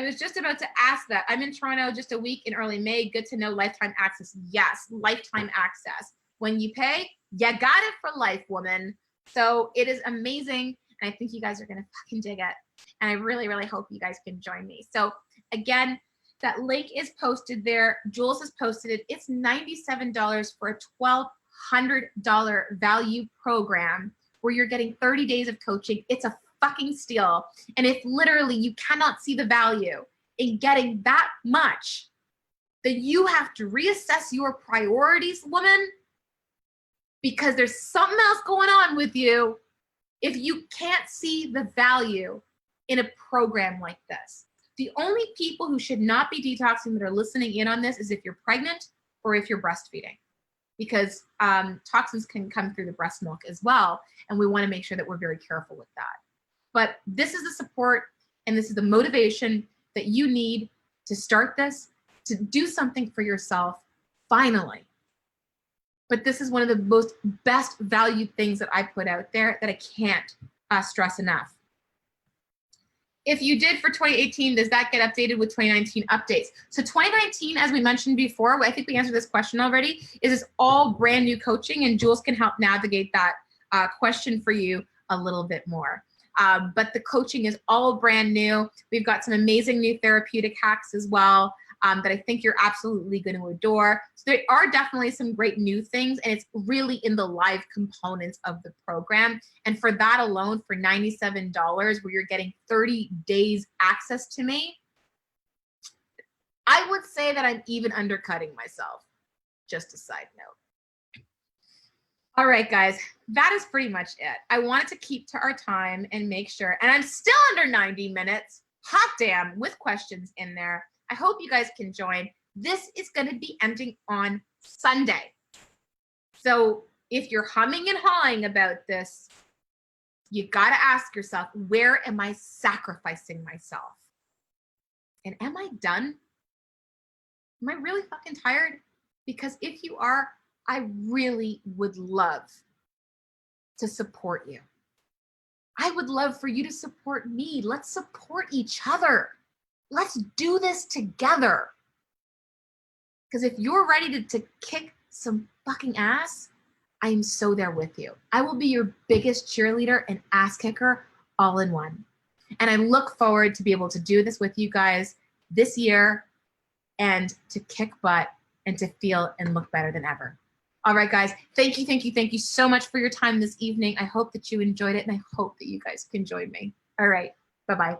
was just about to ask that. I'm in Toronto just a week in early May. Good to know. Lifetime access. Yes, lifetime access. When you pay, you got it for life, woman. So it is amazing. And I think you guys are going to fucking dig it. And I really, really hope you guys can join me. So again, that link is posted there. Jules has posted it. It's $97 for a $1,200 value program where you're getting 30 days of coaching. It's a fucking steal. And if literally you cannot see the value in getting that much, then you have to reassess your priorities, woman, because there's something else going on with you if you can't see the value in a program like this. The only people who should not be detoxing that are listening in on this is if you're pregnant or if you're breastfeeding, because toxins can come through the breast milk as well. And we want to make sure that we're very careful with that. But this is the support and this is the motivation that you need to start this, to do something for yourself, finally. But this is one of the most best valued things that I put out there that I can't stress enough. If you did for 2018, does that get updated with 2019 updates? So 2019, as we mentioned before, I think we answered this question already, is it's all brand new coaching, and Jules can help navigate that question for you a little bit more. But the coaching is all brand new. We've got some amazing new therapeutic hacks as well. that I think you're absolutely going to adore. So there are definitely some great new things, and it's really in the live components of the program. And for that alone, for $97, where you're getting 30 days access to me, I would say that I'm even undercutting myself. Just a side note. All right, guys, that is pretty much it. I wanted to keep to our time and make sure, and I'm still under 90 minutes, hot damn, with questions in there. I hope you guys can join. This is going to be ending on Sunday. So if you're humming and hawing about this, you got to ask yourself, where am I sacrificing myself? And am I done? Am I really fucking tired? Because if you are, I really would love to support you. I would love for you to support me. Let's support each other. Let's do this together. Because if you're ready to kick some fucking ass, I am so there with you. I will be your biggest cheerleader and ass kicker all in one. And I look forward to be able to do this with you guys this year and to kick butt and to feel and look better than ever. All right, guys, thank you so much for your time this evening. I hope that you enjoyed it, and I hope that you guys can join me. All right, bye-bye.